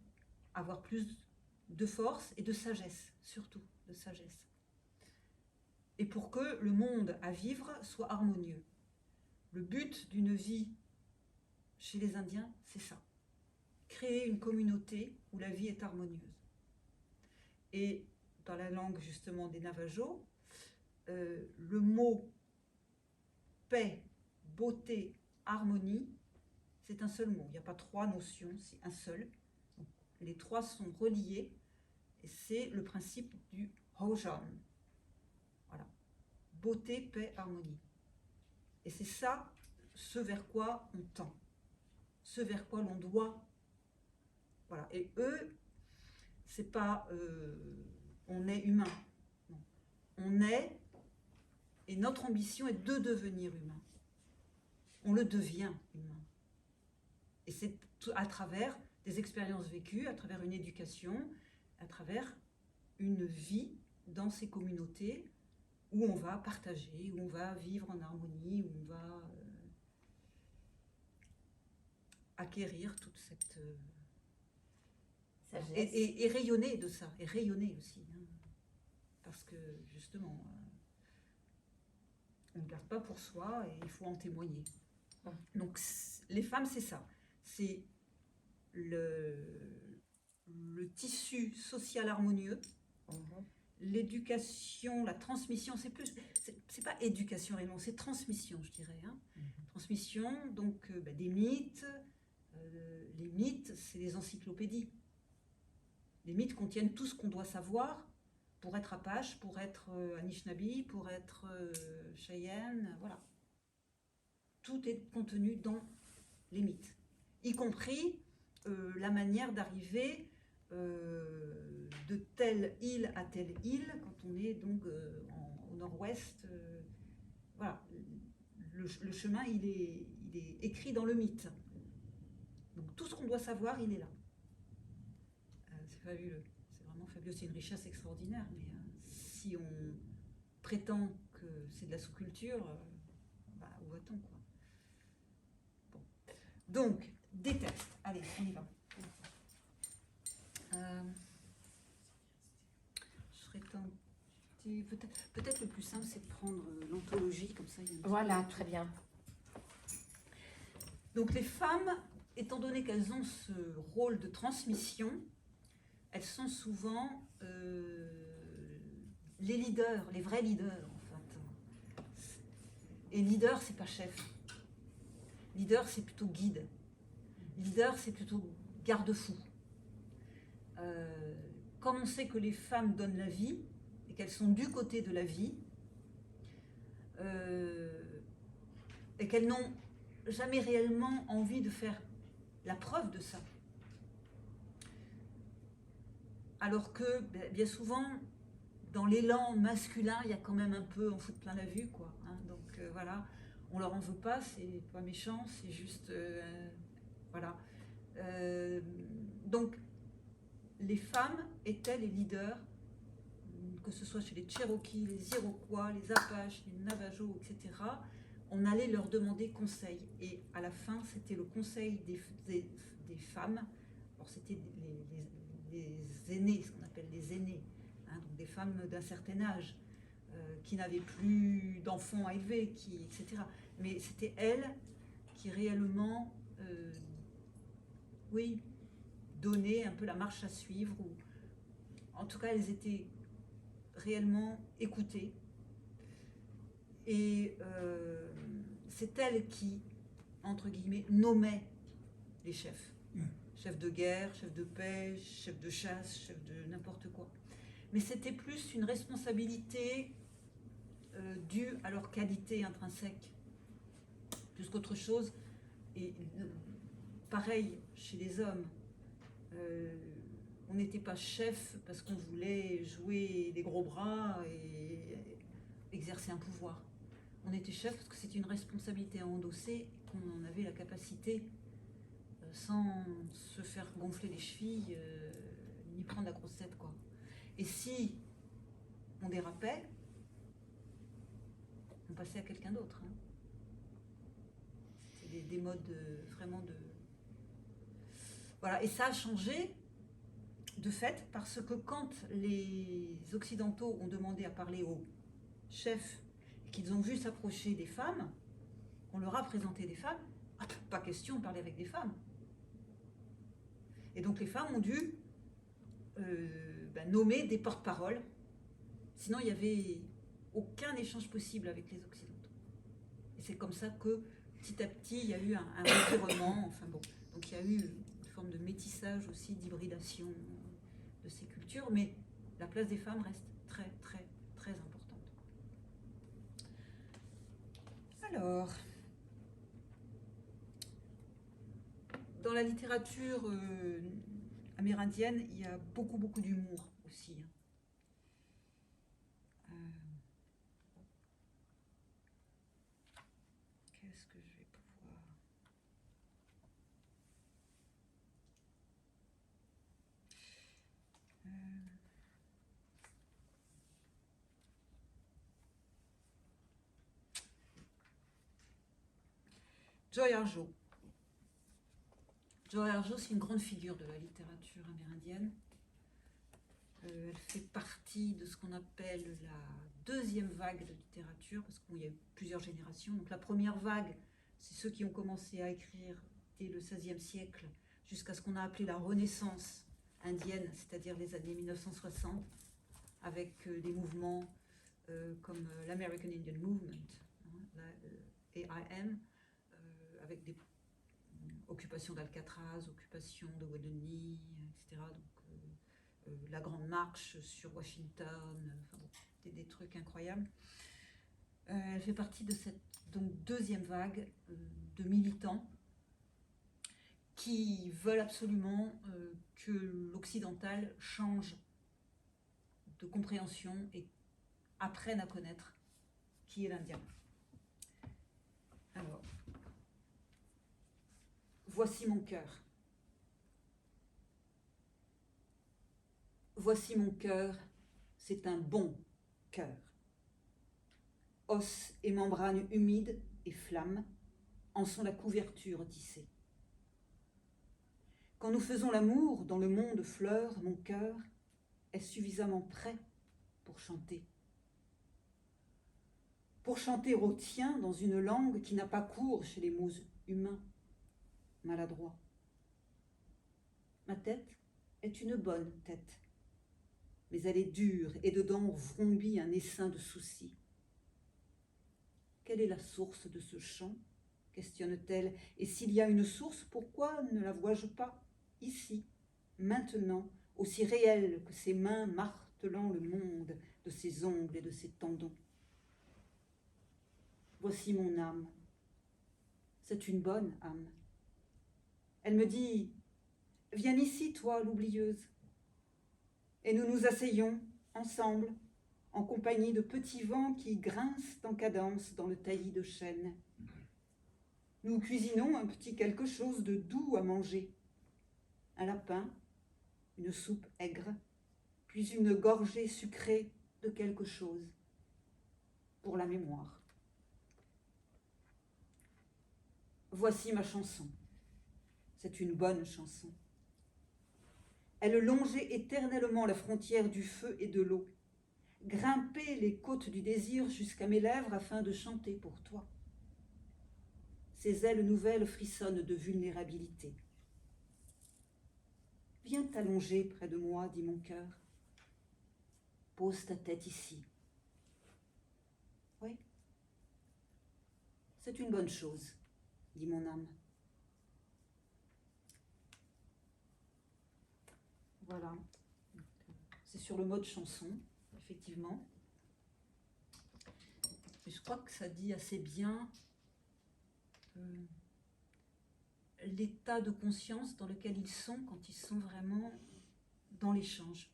avoir plus de force et de sagesse, surtout de sagesse. Et pour que le monde à vivre soit harmonieux. Le but d'une vie chez les Indiens, c'est ça. Créer une communauté où la vie est harmonieuse. Et dans la langue justement des Navajos, le mot paix, beauté, harmonie, c'est un seul mot. Il n'y a pas trois notions, c'est un seul. Donc, les trois sont reliés et c'est le principe du Hojan. beauté, paix, harmonie. Et c'est ça, ce vers quoi on tend, ce vers quoi l'on doit. Voilà. Et eux, c'est pas on est humain. Non. On est, et notre ambition est de devenir humain. On le devient humain. Et c'est à travers des expériences vécues, à travers une éducation, à travers une vie dans ces communautés où on va partager, où on va vivre en harmonie, où on va acquérir toute cette... et rayonner de ça, et rayonner aussi. Hein, parce que justement, on ne garde pas pour soi et il faut en témoigner. Donc les femmes, c'est ça. C'est le tissu social harmonieux, l'éducation, la transmission, c'est pas éducation réellement, c'est transmission, je dirais. Hein. Transmission, donc des mythes. Les mythes, c'est les encyclopédies. Les mythes contiennent tout ce qu'on doit savoir pour être Apache, pour être Anishinaabe, pour être Cheyenne, voilà. Tout est contenu dans les mythes, y compris la manière d'arriver de telle île à telle île, quand on est donc au nord-ouest. Voilà, le chemin, il est écrit dans le mythe. Donc tout ce qu'on doit savoir, il est là. C'est fabuleux, c'est vraiment fabuleux, c'est une richesse extraordinaire, mais si on prétend que c'est de la sous-culture, où va-t-on, quoi. Bon. Donc, des textes, allez, on y va. Je serais tentée, peut-être le plus simple, c'est de prendre l'anthologie, comme ça il y a Voilà, très bien. Donc les femmes, étant donné qu'elles ont ce rôle de transmission, elles sont souvent les leaders, les vrais leaders en fait. Et leader, c'est pas chef. Leader, c'est plutôt guide. Leader, c'est plutôt garde-fou. Comme on sait que les femmes donnent la vie et qu'elles sont du côté de la vie, et qu'elles n'ont jamais réellement envie de faire la preuve de ça. Alors que bien souvent, dans l'élan masculin, il y a quand même un peu, on fout plein la vue, quoi. Hein, donc voilà, on leur en veut pas, c'est pas méchant, c'est juste, voilà. Donc, les femmes étaient les leaders, que ce soit chez les Cherokees, les Iroquois, les Apaches, les Navajos, etc. On allait leur demander conseil. Et à la fin, c'était le conseil des femmes. Alors, c'était les aînés, ce qu'on appelle les aînés, hein, donc des femmes d'un certain âge, qui n'avaient plus d'enfants à élever, etc. Mais c'était elles qui réellement, oui, donnaient un peu la marche à suivre, ou en tout cas, elles étaient réellement écoutées. Et c'est elles qui, entre guillemets, nommaient les chefs. Chef de guerre, chef de paix, chef de chasse, chef de n'importe quoi. Mais c'était plus une responsabilité due à leur qualité intrinsèque, plus qu'autre chose. Et pareil chez les hommes, on n'était pas chef parce qu'on voulait jouer des gros bras et exercer un pouvoir. On était chef parce que c'était une responsabilité à endosser et qu'on en avait la capacité, sans se faire gonfler les chevilles, ni prendre la grosse tête, quoi. Et si on dérapait, on passait à quelqu'un d'autre. Hein. C'était des modes vraiment de... Voilà, et ça a changé de fait parce que quand les Occidentaux ont demandé à parler aux chefs, qu'ils ont vu s'approcher des femmes, on leur a présenté des femmes, pas question de parler avec des femmes. Et donc les femmes ont dû nommer des porte-paroles, sinon il n'y avait aucun échange possible avec les Occidentaux. Et c'est comme ça que petit à petit il y a eu un revirement, enfin bon, donc il y a eu une forme de métissage aussi, d'hybridation de ces cultures, mais la place des femmes reste très très très importante. Alors, dans la littérature amérindienne, il y a beaucoup d'humour aussi, hein. Qu'est-ce que je vais pouvoir... Joy Harjo. Joy Harjo, c'est une grande figure de la littérature amérindienne. Elle fait partie de ce qu'on appelle la deuxième vague de littérature, parce qu'il y a eu plusieurs générations. Donc la première vague, c'est ceux qui ont commencé à écrire dès le XVIe siècle, jusqu'à ce qu'on a appelé la Renaissance indienne, c'est-à-dire les années 1960, avec des mouvements comme l'American Indian Movement, AIM, avec des occupations d'Alcatraz, occupations de Wolloni, etc. Donc, la grande marche sur Washington, enfin, bon, des trucs incroyables. Elle fait partie de cette deuxième vague de militants qui veulent absolument que l'occidental change de compréhension et apprenne à connaître qui est l'Indien. Alors, voici mon cœur. Voici mon cœur, c'est un bon cœur. Os et membranes humides et flammes en sont la couverture tissée. Quand nous faisons l'amour dans le monde fleur, mon cœur est suffisamment prêt pour chanter. Pour chanter au tien dans une langue qui n'a pas cours chez les mots humains, maladroits. Ma tête est une bonne tête, mais elle est dure et dedans vrombit un essaim de soucis. Quelle est la source de ce chant ? Questionne-t-elle. Et s'il y a une source, pourquoi ne la vois-je pas ici, maintenant, aussi réelle que ses mains martelant le monde de ses ongles et de ses tendons ? Voici mon âme. C'est une bonne âme. Elle me dit, viens ici, toi, l'oublieuse. Et nous nous asseyons ensemble, en compagnie de petits vents qui grincent en cadence dans le taillis de chêne. Nous cuisinons un petit quelque chose de doux à manger. Un lapin, une soupe aigre, puis une gorgée sucrée de quelque chose, pour la mémoire. Voici ma chanson. C'est une bonne chanson. Elle longeait éternellement la frontière du feu et de l'eau, grimpait les côtes du désir jusqu'à mes lèvres afin de chanter pour toi. Ses ailes nouvelles frissonnent de vulnérabilité. Viens t'allonger près de moi, dit mon cœur. Pose ta tête ici. Oui, c'est une bonne chose, dit mon âme. Voilà, c'est sur le mode chanson, effectivement. Et je crois que ça dit assez bien l'état de conscience dans lequel ils sont quand ils sont vraiment dans l'échange.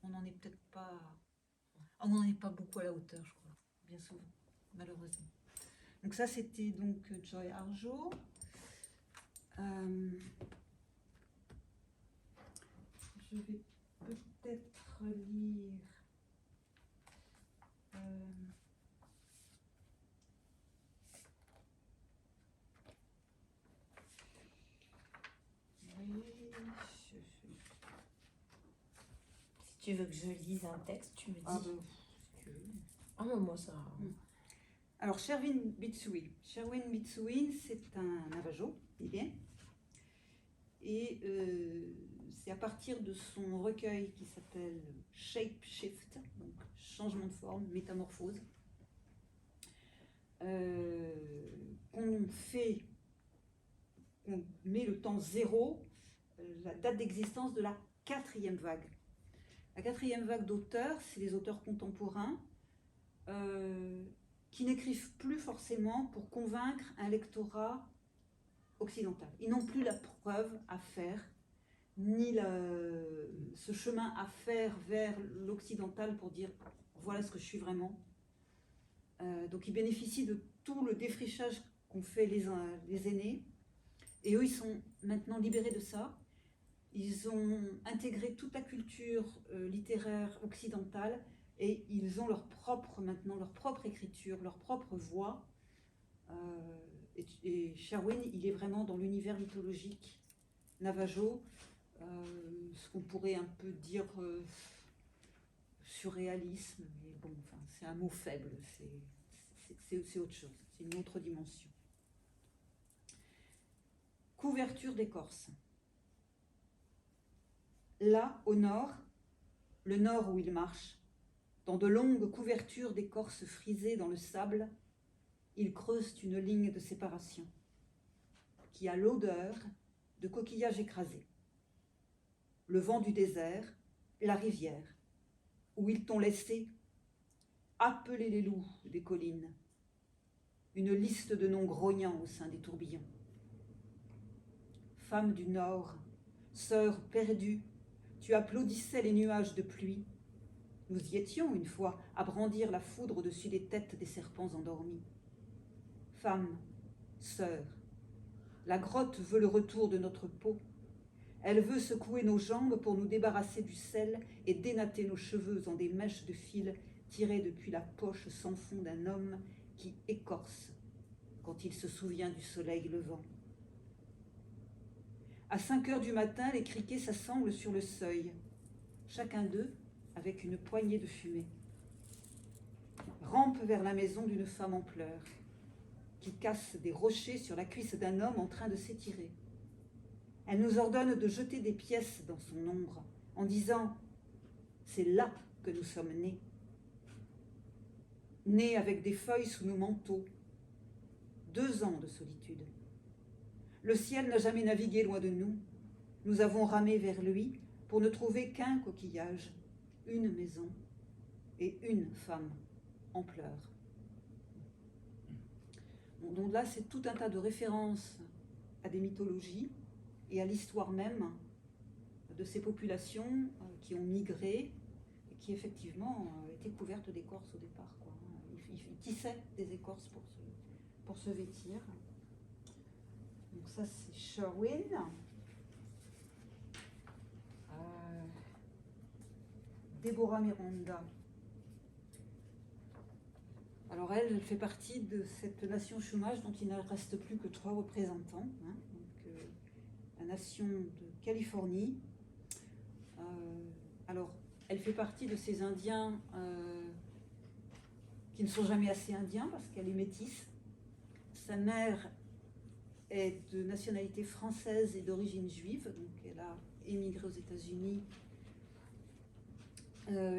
On n'en est peut-être pas... On n'en est pas beaucoup à la hauteur, je crois, bien souvent, malheureusement. Donc ça, c'était donc Joy Harjo. Je vais peut-être lire... Si tu veux que je lise un texte, tu me dis. Ah, mais moi, ça... Alors, Sherwin Bitsui. Sherwin Bitsui, c'est un Navajo, indien. Et c'est à partir de son recueil qui s'appelle Shape Shift, donc changement de forme, métamorphose, qu'on met le temps zéro, la date d'existence de la 4e vague. La 4e vague d'auteurs, c'est les auteurs contemporains qui n'écrivent plus forcément pour convaincre un lectorat occidental. Ils n'ont plus la preuve à faire, ni ce chemin à faire vers l'occidental pour dire voilà ce que je suis vraiment. Donc ils bénéficient de tout le défrichage qu'ont fait les aînés, et eux ils sont maintenant libérés de ça. Ils ont intégré toute la culture littéraire occidentale et ils ont maintenant leur propre écriture, leur propre voix. Et Sherwin, il est vraiment dans l'univers mythologique navajo, ce qu'on pourrait un peu dire surréalisme, mais bon, enfin, c'est un mot faible, c'est autre chose, c'est une autre dimension. Couverture d'écorce. Là, au nord, le nord où il marche, dans de longues couvertures d'écorce frisées dans le sable, il creuse une ligne de séparation qui a l'odeur de coquillages écrasés. Le vent du désert, la rivière, où ils t'ont laissé appeler les loups des collines, une liste de noms grognants au sein des tourbillons. Femme du Nord, sœur perdue, tu applaudissais les nuages de pluie. Nous y étions une fois à brandir la foudre au-dessus des têtes des serpents endormis. Femme, sœur, la grotte veut le retour de notre peau. Elle veut secouer nos jambes pour nous débarrasser du sel et dénatter nos cheveux en des mèches de fil tirées depuis la poche sans fond d'un homme qui écorce quand il se souvient du soleil levant. À 5 heures du matin, les criquets s'assemblent sur le seuil, chacun d'eux avec une poignée de fumée. Rampe vers la maison d'une femme en pleurs, qui casse des rochers sur la cuisse d'un homme en train de s'étirer. Elle nous ordonne de jeter des pièces dans son ombre, en disant « C'est là que nous sommes nés. Nés avec des feuilles sous nos manteaux. 2 ans de solitude. Le ciel n'a jamais navigué loin de nous. Nous avons ramé vers lui pour ne trouver qu'un coquillage, une maison et une femme en pleurs. » Bon, donc là, c'est tout un tas de références à des mythologies et à l'histoire même de ces populations qui ont migré et qui effectivement étaient couvertes d'écorce au départ, quoi. Ils tissaient des écorces pour se vêtir. Donc ça, c'est Sherwin. Deborah Miranda. Alors elle fait partie de cette nation Chumash dont il ne reste plus que 3 représentants. Hein, donc, la nation de Californie. Alors, elle fait partie de ces Indiens qui ne sont jamais assez indiens parce qu'elle est métisse. Sa mère est de nationalité française et d'origine juive, donc elle a émigré aux États-Unis.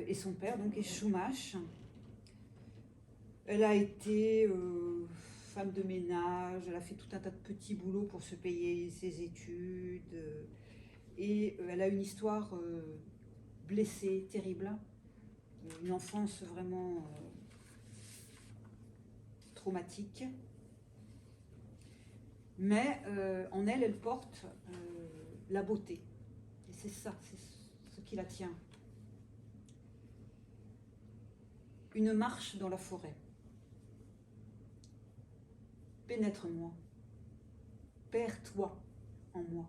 Et son père donc est Chumash. Elle a été femme de ménage, elle a fait tout un tas de petits boulots pour se payer ses études. Et elle a une histoire blessée, terrible. Une enfance vraiment traumatique. Mais en elle, elle porte la beauté. Et c'est ça, c'est ce qui la tient. Une marche dans la forêt. Pénètre-moi, perds-toi en moi.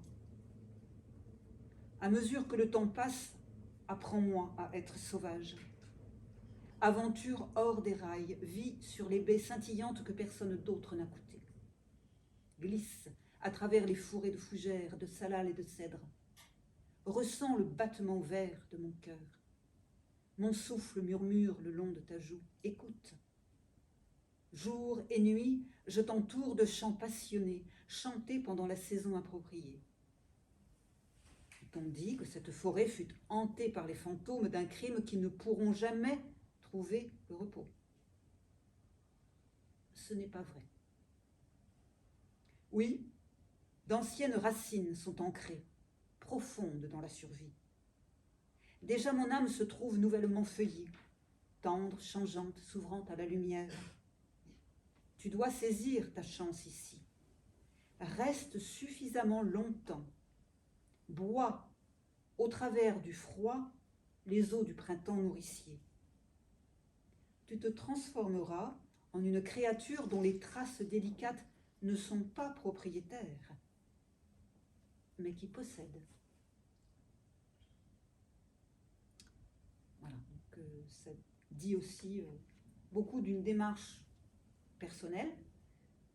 À mesure que le temps passe, apprends-moi à être sauvage. Aventure hors des rails, vis sur les baies scintillantes que personne d'autre n'a goûtées. Glisse à travers les fourrés de fougères, de salal et de cèdre. Ressens le battement vert de mon cœur. Mon souffle murmure le long de ta joue. Écoute. Jour et nuit, je t'entoure de chants passionnés, chantés pendant la saison appropriée. On dit que cette forêt fut hantée par les fantômes d'un crime qui ne pourront jamais trouver le repos. Ce n'est pas vrai. Oui, d'anciennes racines sont ancrées, profondes dans la survie. Déjà mon âme se trouve nouvellement feuillée, tendre, changeante, s'ouvrant à la lumière. Tu dois saisir ta chance ici. Reste suffisamment longtemps. Bois au travers du froid les eaux du printemps nourricier. Tu te transformeras en une créature dont les traces délicates ne sont pas propriétaires, mais qui possèdent. Voilà, donc ça dit aussi beaucoup d'une démarche personnelle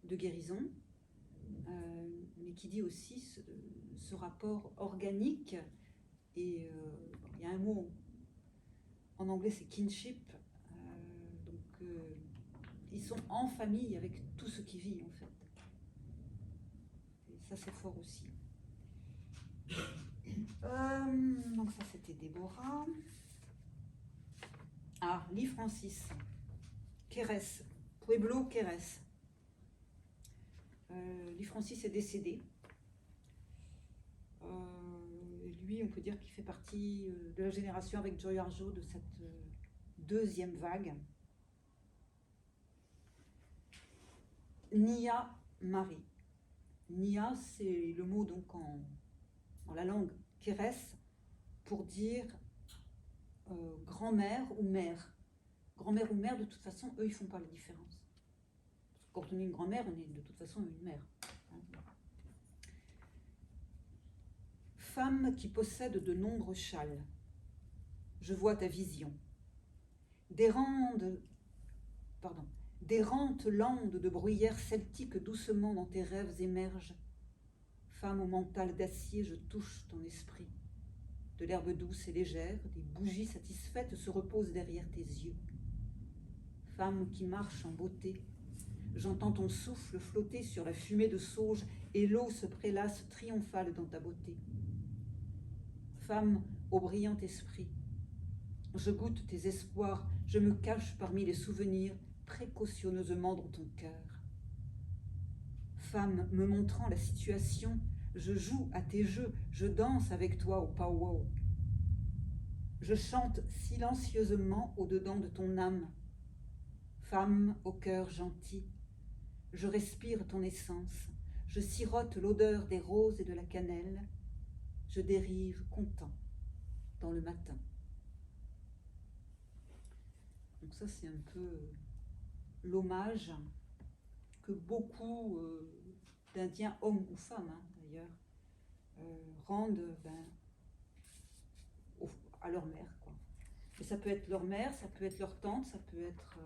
de guérison, mais qui dit aussi ce rapport organique. Et il y a un mot en anglais, c'est kinship. Donc ils sont en famille avec tout ce qui vit en fait. Et ça c'est fort aussi. Donc ça c'était Déborah. Ah, Lee Francis, Quérès, Pueblo Quérès. Lee Francis est décédé. Lui, on peut dire qu'il fait partie de la génération avec Joy Harjo de cette deuxième vague. Nia Marie. Nia, c'est le mot donc en la langue Quérès pour dire grand-mère ou mère. Grand-mère ou mère, de toute façon, eux, ils font pas la différence. Quand on est une grand-mère, on est de toute façon une mère. Femme qui possède de nombreux châles, je vois ta vision. D'errantes landes de bruyères celtiques doucement dans tes rêves émergent. Femme au mental d'acier, je touche ton esprit. De l'herbe douce et légère, des bougies satisfaites se reposent derrière tes yeux. Femme qui marche en beauté, j'entends ton souffle flotter sur la fumée de sauge et l'eau se prélasse triomphale dans ta beauté. Femme au brillant esprit, je goûte tes espoirs, je me cache parmi les souvenirs précautionneusement dans ton cœur. Femme me montrant la situation, je joue à tes jeux, je danse avec toi au pow-wow. Je chante silencieusement au-dedans de ton âme. Femme au cœur gentil, je respire ton essence, je sirote l'odeur des roses et de la cannelle, je dérive content dans le matin. Donc ça, c'est un peu l'hommage que beaucoup d'Indiens, hommes ou femmes d'ailleurs, rendent à leur mère, quoi. Et ça peut être leur mère, ça peut être leur tante, ça peut être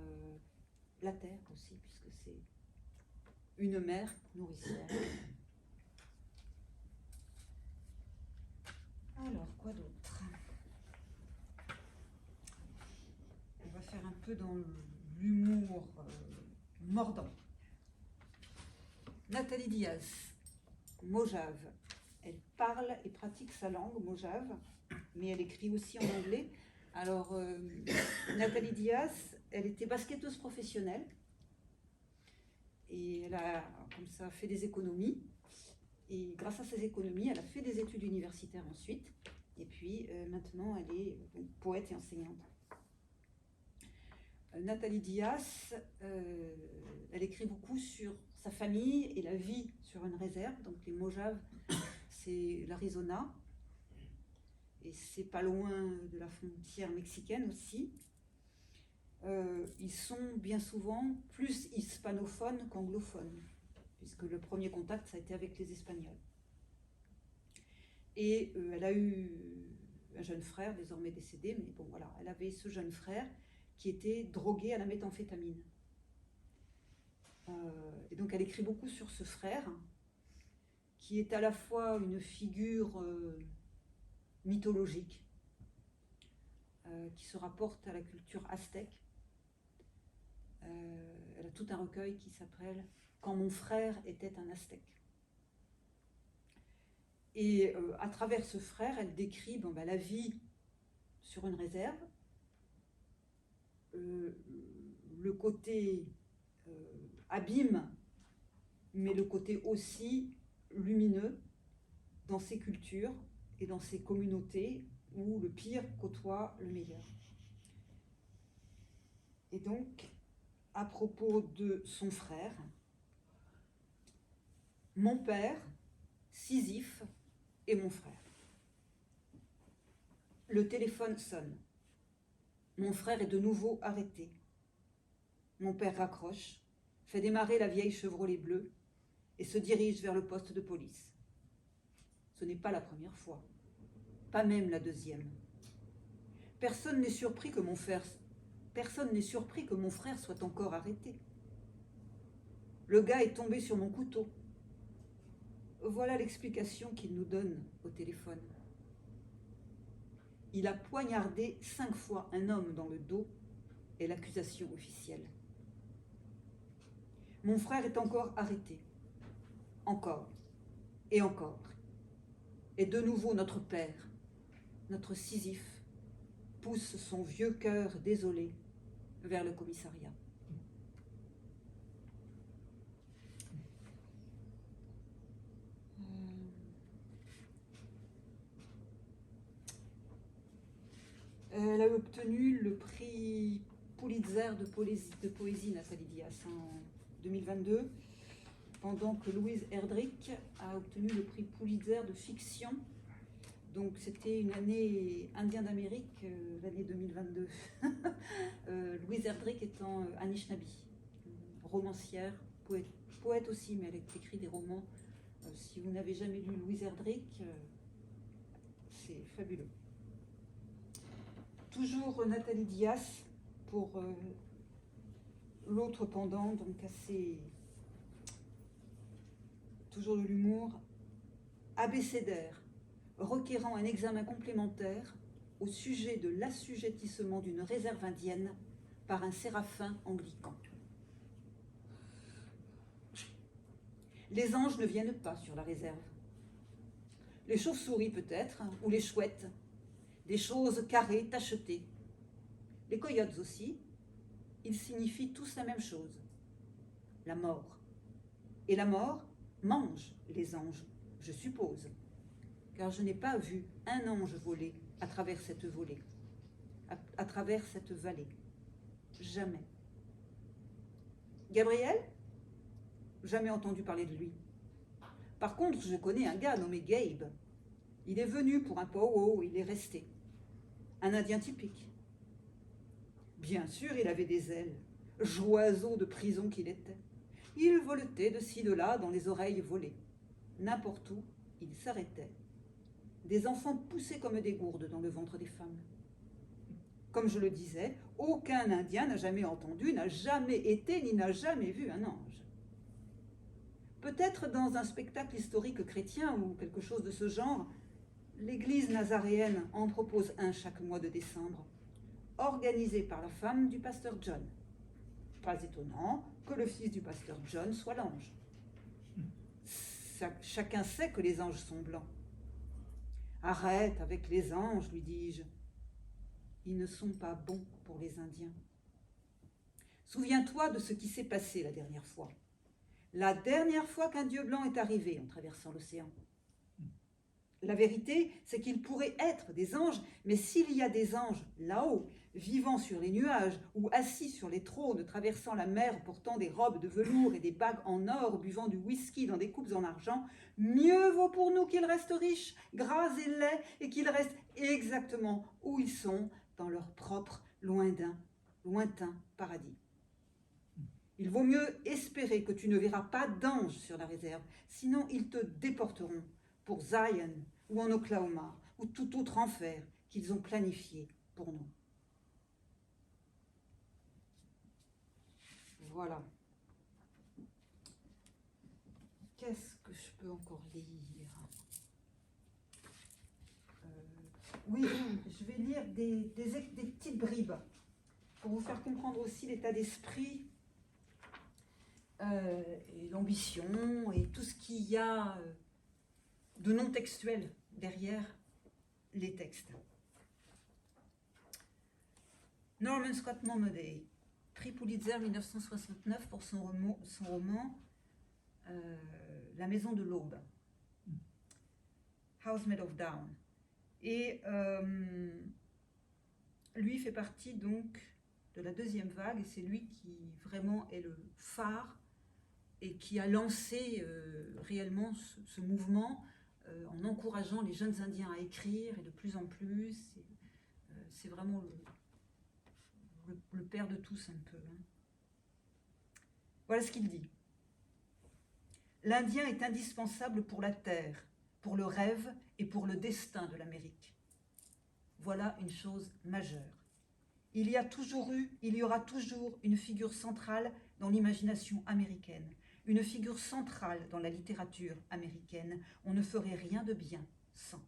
la terre aussi, puisque c'est une mère nourricière. Alors, quoi d'autre? On va faire un peu dans l'humour mordant. Nathalie Diaz, Mojave. Elle parle et pratique sa langue mojave, mais elle écrit aussi en anglais. Alors, Nathalie Diaz, elle était basketteuse professionnelle et elle a, comme ça, fait des économies. Et grâce à ses économies, elle a fait des études universitaires ensuite. Et puis, maintenant, elle est poète et enseignante. Nathalie Diaz, elle écrit beaucoup sur sa famille et la vie sur une réserve. Donc, les Mojaves, c'est l'Arizona. Et c'est pas loin de la frontière mexicaine aussi. Ils sont bien souvent plus hispanophones qu'anglophones, puisque le premier contact, ça a été avec les Espagnols. Et elle a eu un jeune frère, désormais décédé, mais bon voilà, elle avait ce jeune frère qui était drogué à la méthamphétamine. Et donc elle écrit beaucoup sur ce frère, qui est à la fois une figure mythologique, qui se rapporte à la culture aztèque. Elle a tout un recueil qui s'appelle « Quand mon frère était un aztèque ». Et à travers ce frère, elle décrit la vie sur une réserve, le côté abîme, mais le côté aussi lumineux dans ces cultures et dans ces communautés où le pire côtoie le meilleur. Et donc, à propos de son frère, mon père, Sisyphe et mon frère. Le téléphone sonne. Mon frère est de nouveau arrêté. Mon père raccroche, fait démarrer la vieille Chevrolet bleue et se dirige vers le poste de police. Ce n'est pas la première fois, pas même la deuxième. Personne n'est surpris que mon frère soit encore arrêté. Le gars est tombé sur mon couteau. Voilà l'explication qu'il nous donne au téléphone. Il a poignardé 5 fois un homme dans le dos est l'accusation officielle. Mon frère est encore arrêté. Encore. Et encore. Et de nouveau notre père, notre Sisyphe, pousse son vieux cœur désolé vers le commissariat. Elle a obtenu le prix Pulitzer de poésie, Nathalie Dias, en 2022, pendant que Louise Erdrich a obtenu le prix Pulitzer de fiction. Donc c'était une année Indien d'Amérique, l'année 2022. Louise Erdrich étant Anishinaabe, romancière, poète aussi, mais elle a écrit des romans. Si vous n'avez jamais lu Louise Erdrich, c'est fabuleux. Toujours Nathalie Dias pour l'autre pendant, donc assez... toujours de l'humour, abécédaire, requérant un examen complémentaire au sujet de l'assujettissement d'une réserve indienne par un séraphin anglican. Les anges ne viennent pas sur la réserve. Les chauves-souris peut-être, ou les chouettes, des choses carrées, tachetées. Les coyotes aussi, ils signifient tous la même chose, la mort. Et la mort mange les anges, je suppose, car je n'ai pas vu un ange voler à travers cette vallée. Jamais. Gabriel? Jamais entendu parler de lui. Par contre, je connais un gars nommé Gabe. Il est venu pour un pow-wow, il est resté. Un Indien typique. Bien sûr, il avait des ailes, joiseau de prison qu'il était. Il voletait de ci de là dans les oreilles volées. N'importe où, il s'arrêtait. Des enfants poussaient comme des gourdes dans le ventre des femmes. Comme je le disais, aucun Indien n'a jamais entendu, n'a jamais été, ni n'a jamais vu un ange. Peut-être dans un spectacle historique chrétien ou quelque chose de ce genre, l'église nazaréenne en propose un chaque mois de décembre, organisé par la femme du pasteur John. Pas étonnant que le fils du pasteur John soit l'ange. Chacun sait que les anges sont blancs. Arrête avec les anges, lui dis-je. Ils ne sont pas bons pour les Indiens. Souviens-toi de ce qui s'est passé la dernière fois. La dernière fois qu'un dieu blanc est arrivé en traversant l'océan. La vérité, c'est qu'ils pourraient être des anges, mais s'il y a des anges là-haut, vivant sur les nuages ou assis sur les trônes, traversant la mer, portant des robes de velours et des bagues en or, buvant du whisky dans des coupes en argent, mieux vaut pour nous qu'ils restent riches, gras et laids, et qu'ils restent exactement où ils sont, dans leur propre lointain paradis. Il vaut mieux espérer que tu ne verras pas d'anges sur la réserve, sinon ils te déporteront pour Zion ou en Oklahoma ou tout autre enfer qu'ils ont planifié pour nous. Voilà. Qu'est-ce que je peux encore lire ? Oui, je vais lire des petites bribes pour vous faire comprendre aussi l'état d'esprit et l'ambition et tout ce qu'il y a de non textuel derrière les textes. Norman Scott Momaday, prix Pulitzer 1969 pour son roman La Maison de l'Aube, House Made of Down. Et lui fait partie donc de la deuxième vague, et c'est lui qui vraiment est le phare et qui a lancé réellement ce mouvement en encourageant les jeunes Indiens à écrire, et de plus en plus. C'est vraiment le père de tous un peu. Hein. Voilà ce qu'il dit. L'Indien est indispensable pour la terre, pour le rêve et pour le destin de l'Amérique. Voilà une chose majeure. Il y aura toujours une figure centrale dans l'imagination américaine, une figure centrale dans la littérature américaine. On ne ferait rien de bien sans.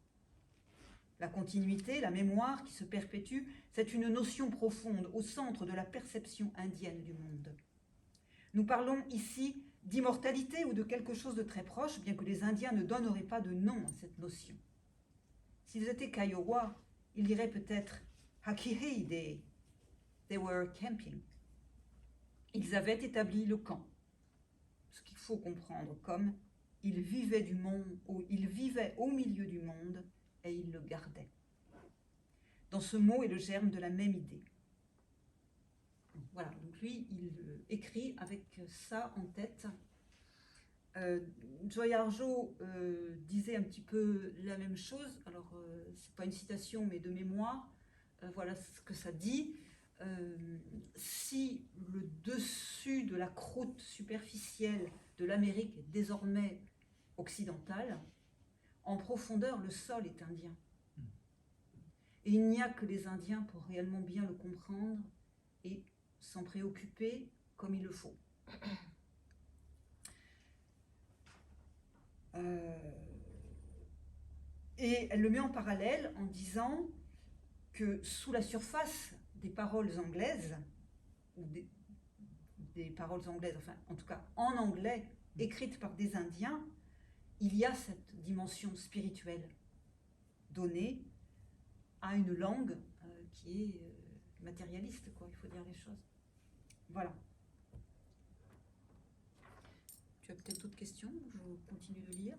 La continuité, la mémoire qui se perpétue, c'est une notion profonde au centre de la perception indienne du monde. Nous parlons ici d'immortalité ou de quelque chose de très proche, bien que les Indiens ne donneraient pas de nom à cette notion. S'ils étaient Kiowa, ils diraient peut-être Hakihide. They were camping. Ils avaient établi le camp. Ce qu'il faut comprendre comme ils vivaient au milieu du monde et ils le gardaient. Dans ce mot est le germe de la même idée. Voilà, donc lui, il écrit avec ça en tête. Joy Harjo disait un petit peu la même chose. Alors, c'est pas une citation, mais de mémoire. Voilà ce que ça dit. Si le dessus de la croûte superficielle de l'Amérique est désormais occidentale, en profondeur, le sol est indien. Et il n'y a que les Indiens pour réellement bien le comprendre et s'en préoccuper comme il le faut. Et elle le met en parallèle en disant que sous la surface des paroles anglaises, ou des paroles anglaises, enfin en tout cas en anglais, écrites par des Indiens, il y a cette dimension spirituelle donnée à une langue qui est matérialiste, quoi, il faut dire les choses. Voilà. Tu as peut-être d'autres questions? Je continue de lire.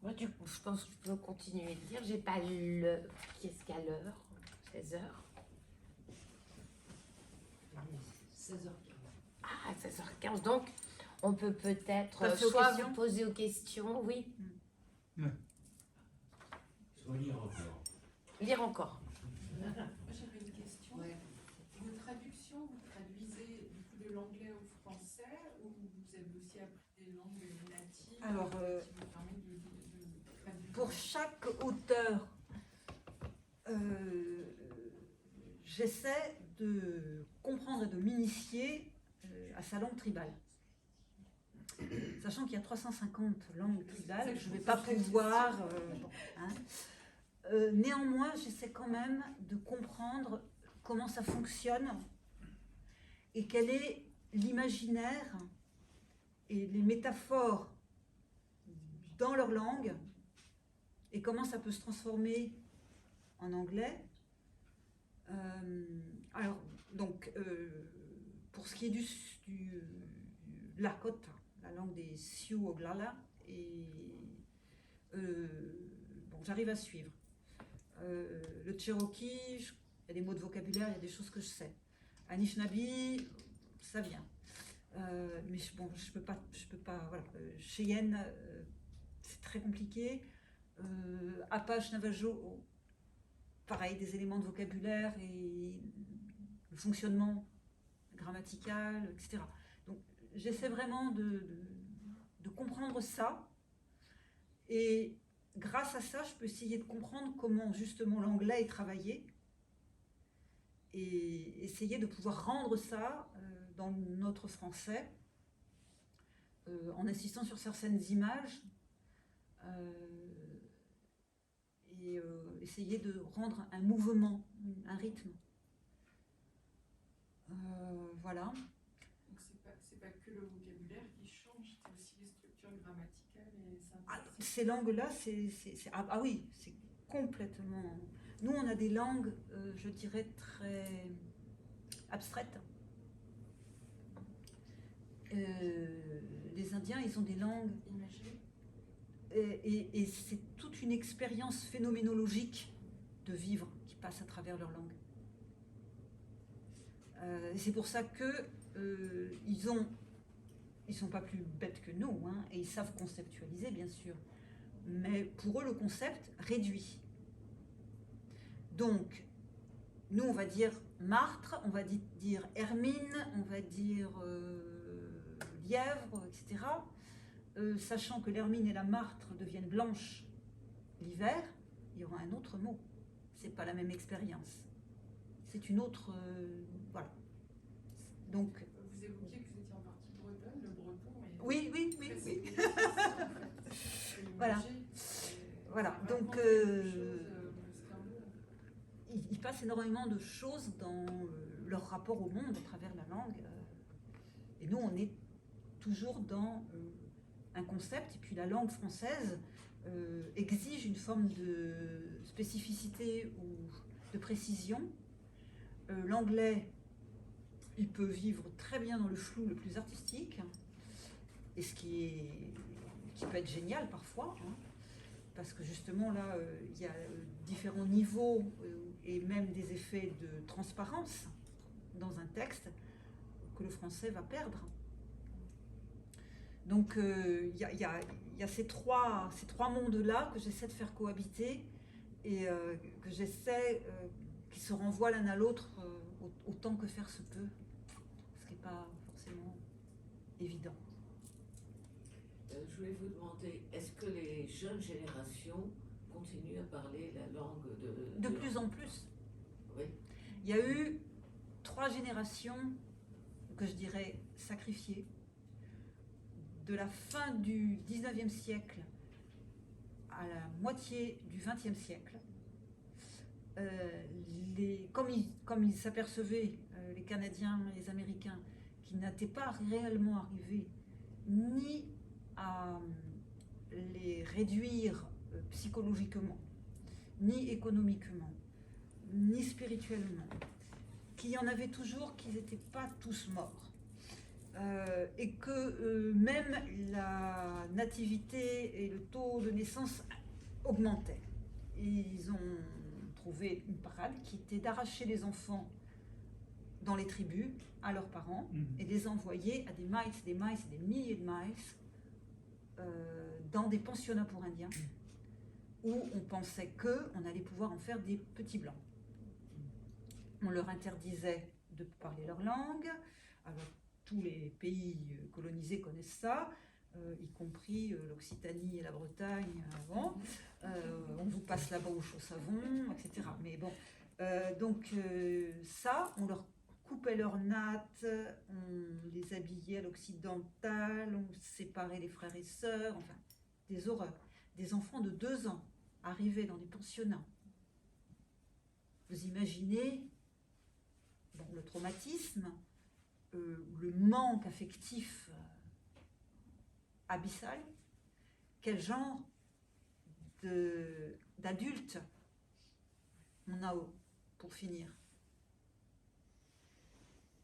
Moi, je pense que je peux continuer de lire. J'ai pas le... Qu'est-ce qu'à l'heure? 16h. 16h15. Ah, 16h15. Donc, on peut peut-être Passer aux soit questions vous poser aux questions, oui. Soit lire encore. Lire encore. J'avais une question. Ouais. Vos traductions, vous traduisez du coup de l'anglais au français ou vous avez aussi appris des langues natives Alors, qui vous permettent de traduire? pour chaque auteur, j'essaie de comprendre et de m'initier à sa langue tribale. Sachant qu'il y a 350 langues tribales, je ne vais pas pouvoir... néanmoins, j'essaie quand même de comprendre comment ça fonctionne et quel est l'imaginaire et les métaphores dans leur langue et comment ça peut se transformer en anglais. Alors, donc, pour ce qui est du Lakota, la langue des Sioux Oglala, et bon, j'arrive à suivre. Le Cherokee, il y a des mots de vocabulaire, il y a des choses que je sais. Anishinaabe, ça vient. Mais bon, je peux pas, voilà. Cheyenne, c'est très compliqué. Apache, Navajo, pareil, des éléments de vocabulaire et le fonctionnement grammatical, etc. Donc, j'essaie vraiment de comprendre ça. Et grâce à ça, je peux essayer de comprendre comment justement l'anglais est travaillé et essayer de pouvoir rendre ça dans notre français en insistant sur certaines images et essayer de rendre un mouvement, un rythme. Voilà. Donc c'est pas que le vocabulaire qui change, c'est aussi les structures grammaticales et synthétiques. Ces langues-là, ah oui, c'est complètement... Nous, on a des langues, je dirais, très abstraites. Les Indiens, ils ont des langues... Imaginez. Et c'est toute une expérience phénoménologique de vivre qui passe à travers leur langue. C'est pour ça que ils sont pas plus bêtes que nous, hein, et ils savent conceptualiser, bien sûr. Mais pour eux, le concept réduit. Donc, nous, on va dire martre, on va dire hermine, on va dire lièvre, etc. Sachant que l'hermine et la martre deviennent blanches l'hiver, il y aura un autre mot. C'est pas la même expérience. C'est une autre... voilà. Donc... Vous évoquiez que vous étiez en partie bretonne, le breton est... Oui. Voilà. Voilà. Donc... il passe énormément de choses dans leur rapport au monde à travers la langue. Et nous, on est toujours dans un concept. Et puis la langue française exige une forme de spécificité ou de précision. L'anglais, il peut vivre très bien dans le flou le plus artistique, et ce qui peut être génial parfois, hein, parce que justement là, il y a différents niveaux et même des effets de transparence dans un texte que le français va perdre. Donc il y a ces trois mondes-là que j'essaie de faire cohabiter et que j'essaie qui se renvoient l'un à l'autre autant que faire se peut, ce qui n'est pas forcément évident. Je voulais vous demander, est-ce que les jeunes générations continuent à parler la langue De plus en plus. Oui. Il y a eu 3 générations que je dirais sacrifiées. De la fin du 19e siècle à la moitié du 20e siècle, comme ils s'apercevaient, les Canadiens et les Américains, qu'ils n'étaient pas réellement arrivés ni à les réduire psychologiquement, ni économiquement, ni spirituellement, qu'il y en avait toujours qui n'étaient pas tous morts. Et que même la nativité et le taux de naissance augmentaient. Ils ont trouvé une parade qui était d'arracher les enfants dans les tribus à leurs parents et de les envoyer à des miles, des milliers de miles dans des pensionnats pour Indiens où on pensait qu'on allait pouvoir en faire des petits blancs. On leur interdisait de parler leur langue. Alors, tous les pays colonisés connaissent ça, y compris l'Occitanie et la Bretagne avant. On vous passe la bauche au savon, etc. Mais bon, donc ça, on leur coupait leurs nattes, on les habillait à l'occidental, on séparait les frères et sœurs, enfin, des horreurs. Des enfants de 2 ans arrivaient dans des pensionnats. Vous imaginez le traumatisme, le manque affectif abyssal, quel genre d'adultes on a pour finir.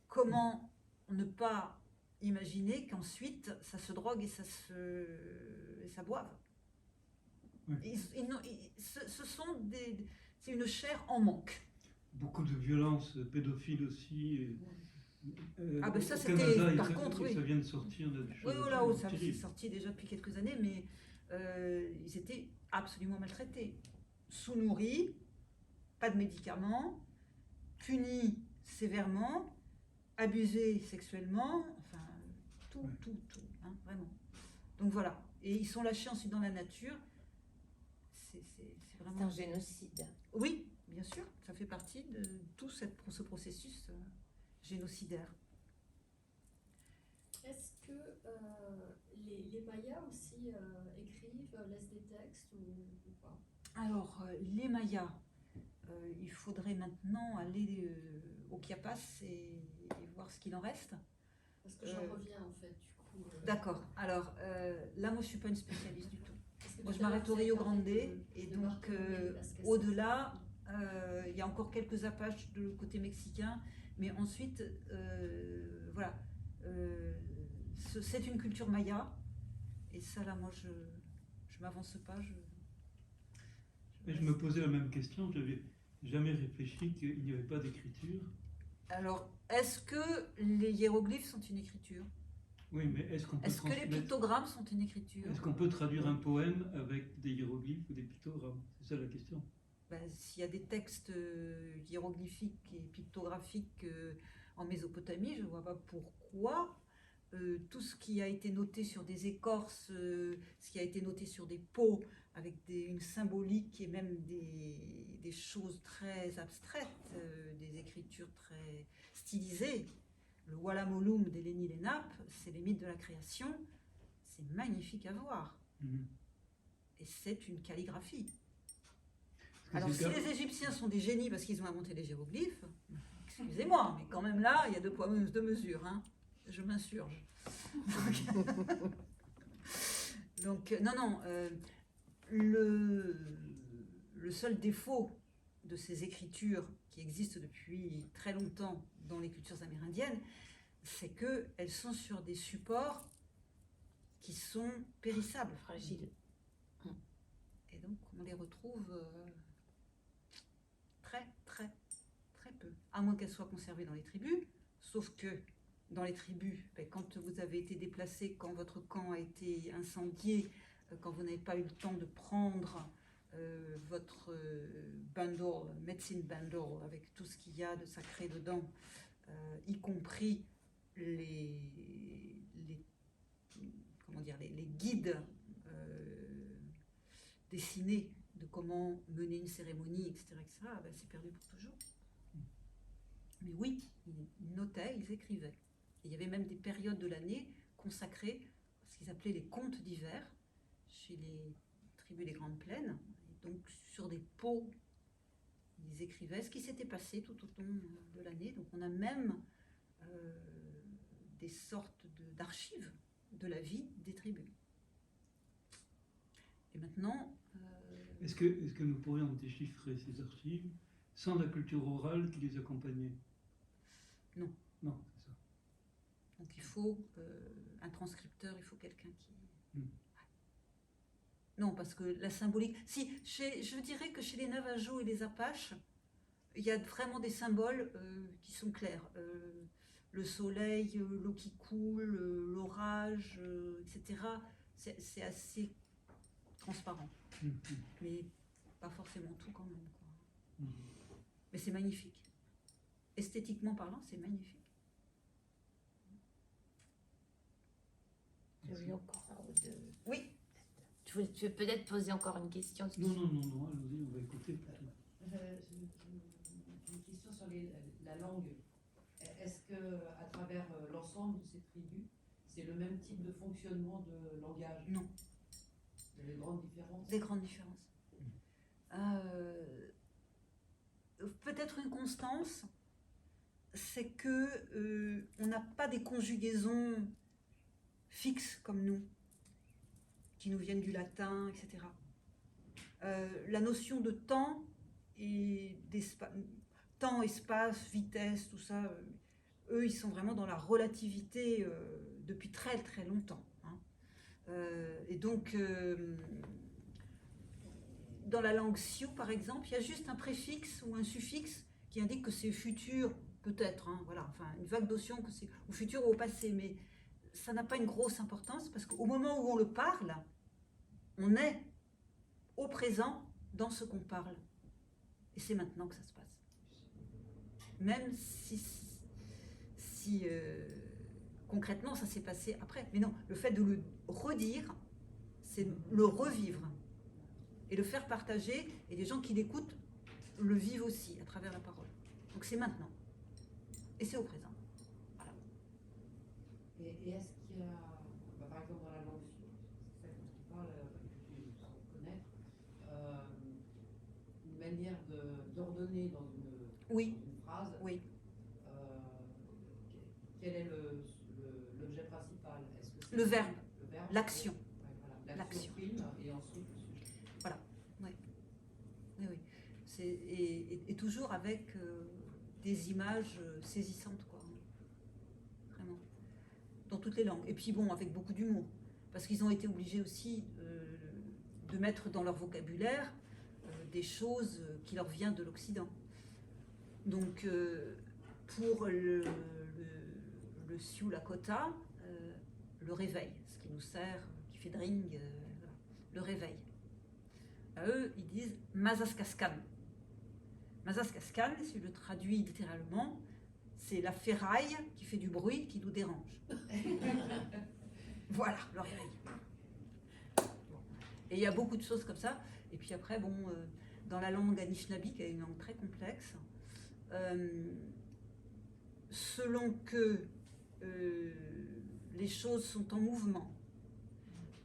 Comment ne pas imaginer qu'ensuite ça se drogue et ça boive. Oui. C'est une chair en manque. Beaucoup de violences pédophiles aussi. Ça au c'était, Canada, par contre, oui. Ça vient de sortir. Là, des choses Ça c'est terribles. sorti déjà depuis quelques années, mais ils étaient absolument maltraités. Sous-nourris, pas de médicaments, punis sévèrement, abusés sexuellement, enfin, tout, hein, vraiment. Donc voilà. Et ils sont lâchés ensuite dans la nature. C'est vraiment... C'est un génocide. Oui, bien sûr, ça fait partie de tout ce processus génocidaire. Est-ce que les Mayas aussi écrivent, laissent des textes ou pas? Alors, les Mayas, il faudrait maintenant aller au Chiapas et voir ce qu'il en reste. Parce que j'en reviens en fait, du coup. D'accord. Alors, là, moi, je ne suis pas une spécialiste du tout. Moi, je tout à m'arrête au l'heure, Rio vous avez Grande parlé et de donc Bartolomé Vasquez. au-delà, il y a encore quelques apaches de côté mexicain, mais ensuite, voilà, c'est une culture maya et ça là, moi, je m'avance pas. Et je me posais la même question, je n'avais jamais réfléchi qu'il n'y avait pas d'écriture Alors, est-ce que les hiéroglyphes sont une écriture? Oui, mais est-ce qu'on peut Est-ce que les transmettre- pictogrammes sont une écriture? Est-ce qu'on peut traduire un poème avec des hiéroglyphes ou des pictogrammes? C'est ça la question. Ben, s'il y a des textes hiéroglyphiques et pictographiques en Mésopotamie, je ne vois pas pourquoi tout ce qui a été noté sur des écorces, ce qui a été noté sur des pots, avec une symbolique et même des choses très abstraites, des écritures très stylisées. Le Walamolum d'Hélénie Lénape, c'est les mythes de la création, c'est magnifique à voir. Mhm. Et c'est une calligraphie. Parce que Alors, si c'est le cas- les Égyptiens sont des génies parce qu'ils ont inventé les hiéroglyphes, excusez-moi, mais quand même là, il y a deux poids, deux mesures. Hein. Je m'insurge. Donc, non, le seul défaut de ces écritures qui existent depuis très longtemps dans les cultures amérindiennes, c'est qu'elles sont sur des supports qui sont périssables. Fragile. Et donc, on les retrouve très, très, très peu. À moins qu'elles soient conservées dans les tribus. Sauf que dans les tribus, ben, quand vous avez été déplacé, quand votre camp a été incendié, quand vous n'avez pas eu le temps de prendre votre bundle, medicine bundle, avec tout ce qu'il y a de sacré dedans, y compris les guides dessinés de comment mener une cérémonie, etc., ben, c'est perdu pour toujours. Mais oui, ils notaient, ils écrivaient. Et il y avait même des périodes de l'année consacrées à ce qu'ils appelaient les contes d'hiver, chez les tribus des Grandes Plaines. Et donc sur des pots, ils écrivaient ce qui s'était passé tout au long de l'année. Donc on a même des sortes d'archives de la vie des tribus. Et maintenant... Est-ce que nous pourrions déchiffrer ces archives sans la culture orale qui les accompagnait? Non. Non, c'est ça. Donc il faut un transcripteur, il faut quelqu'un qui... Non, parce que la symbolique... Si, je dirais que chez les Navajos et les Apaches, il y a vraiment des symboles qui sont clairs. Le soleil, l'eau qui coule, l'orage, etc. C'est assez transparent. Mais pas forcément tout quand même. Quoi. Mais c'est magnifique. Esthétiquement parlant, c'est magnifique. Oui. Tu veux peut-être poser encore une question? Non, allons-y, on va écouter. Une question sur la langue. Est-ce que à travers l'ensemble de ces tribus, c'est le même type de fonctionnement de langage? Non. Il y a des grandes différences? Des grandes différences. Peut-être une constance, c'est que on n'a pas des conjugaisons fixes comme nous, qui nous viennent du latin, etc. La notion de temps et temps, espace, vitesse, tout ça, eux, ils sont vraiment dans la relativité depuis très très longtemps. Hein. Et donc, dans la langue sioux, par exemple, il y a juste un préfixe ou un suffixe qui indique que c'est futur, peut-être, hein, voilà, enfin, une vague notion que c'est au futur ou au passé, mais ça n'a pas une grosse importance parce qu'au moment où on le parle, on est au présent dans ce qu'on parle. Et c'est maintenant que ça se passe. Même si concrètement ça s'est passé après. Mais non, le fait de le redire, c'est le revivre et le faire partager, et les gens qui l'écoutent le vivent aussi à travers la parole. Donc c'est maintenant. Et c'est au présent. Voilà. Et est-ce qu'il y a, par exemple dans la langue c'est celle dont tu parles, sans connaître, une manière d'ordonner dans une phrase? Oui. Quel est l'objet principal? Est-ce que c'est le verbe, l'action. Voilà. L'action prime et ensuite le sujet. Voilà, oui. Et toujours avec des images saisissantes, quoi. Vraiment. Dans toutes les langues. Et puis bon, avec beaucoup d'humour. Parce qu'ils ont été obligés aussi de mettre dans leur vocabulaire des choses qui leur viennent de l'Occident. Donc, pour le Sioux Lakota, le réveil, ce qui nous sert, qui fait dring, le réveil. À eux, ils disent Mazaskaskan. Mazaskaskan, si je le traduis littéralement, c'est la ferraille qui fait du bruit, qui nous dérange. Voilà, le réveil. Bon. Et il y a beaucoup de choses comme ça. Et puis après, bon, dans la langue Anishinaabe, qui est une langue très complexe, selon que les choses sont en mouvement,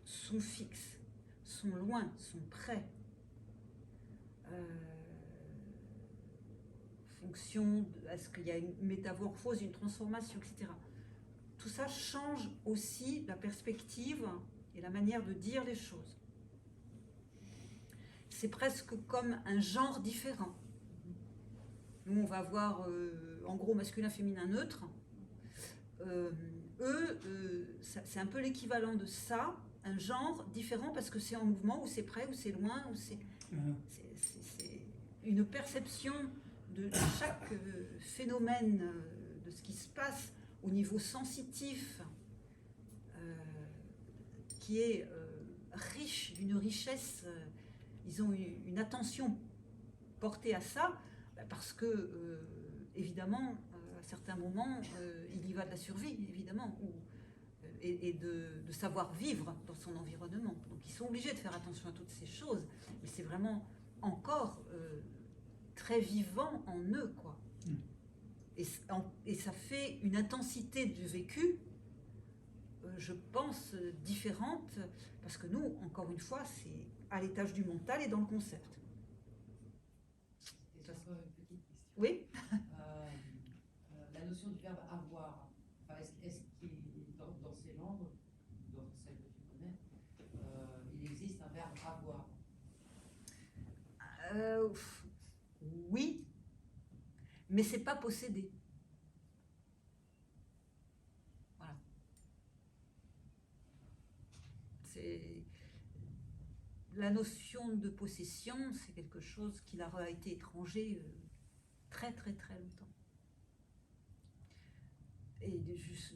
sont fixes, sont loin, sont près, fonction de est-ce qu'il y a une métamorphose, une transformation, etc. Tout ça change aussi la perspective et la manière de dire les choses. C'est presque comme un genre différent. Nous, on va avoir en gros masculin, féminin, neutre. C'est un peu l'équivalent de ça, un genre différent parce que c'est en mouvement, ou c'est près, ou c'est loin, ou c'est une perception de chaque phénomène, de ce qui se passe au niveau sensitif, qui est riche, d'une richesse. Ils ont une attention portée à ça, parce que, évidemment, à certains moments, il y va de la survie, évidemment, et de savoir vivre dans son environnement. Donc ils sont obligés de faire attention à toutes ces choses, mais c'est vraiment encore très vivant en eux, quoi. Et ça fait une intensité du vécu, je pense, différente, parce que nous, encore une fois, c'est à l'étage du mental et dans le concept. Et encore une petite question. Oui. La notion du verbe avoir, enfin, est-ce qu'il, dans ces langues, dans celles que tu connais, il existe un verbe avoir? Oui, mais c'est pas posséder. Voilà. C'est la notion de possession, c'est quelque chose qui leur a été étranger très très très longtemps. Et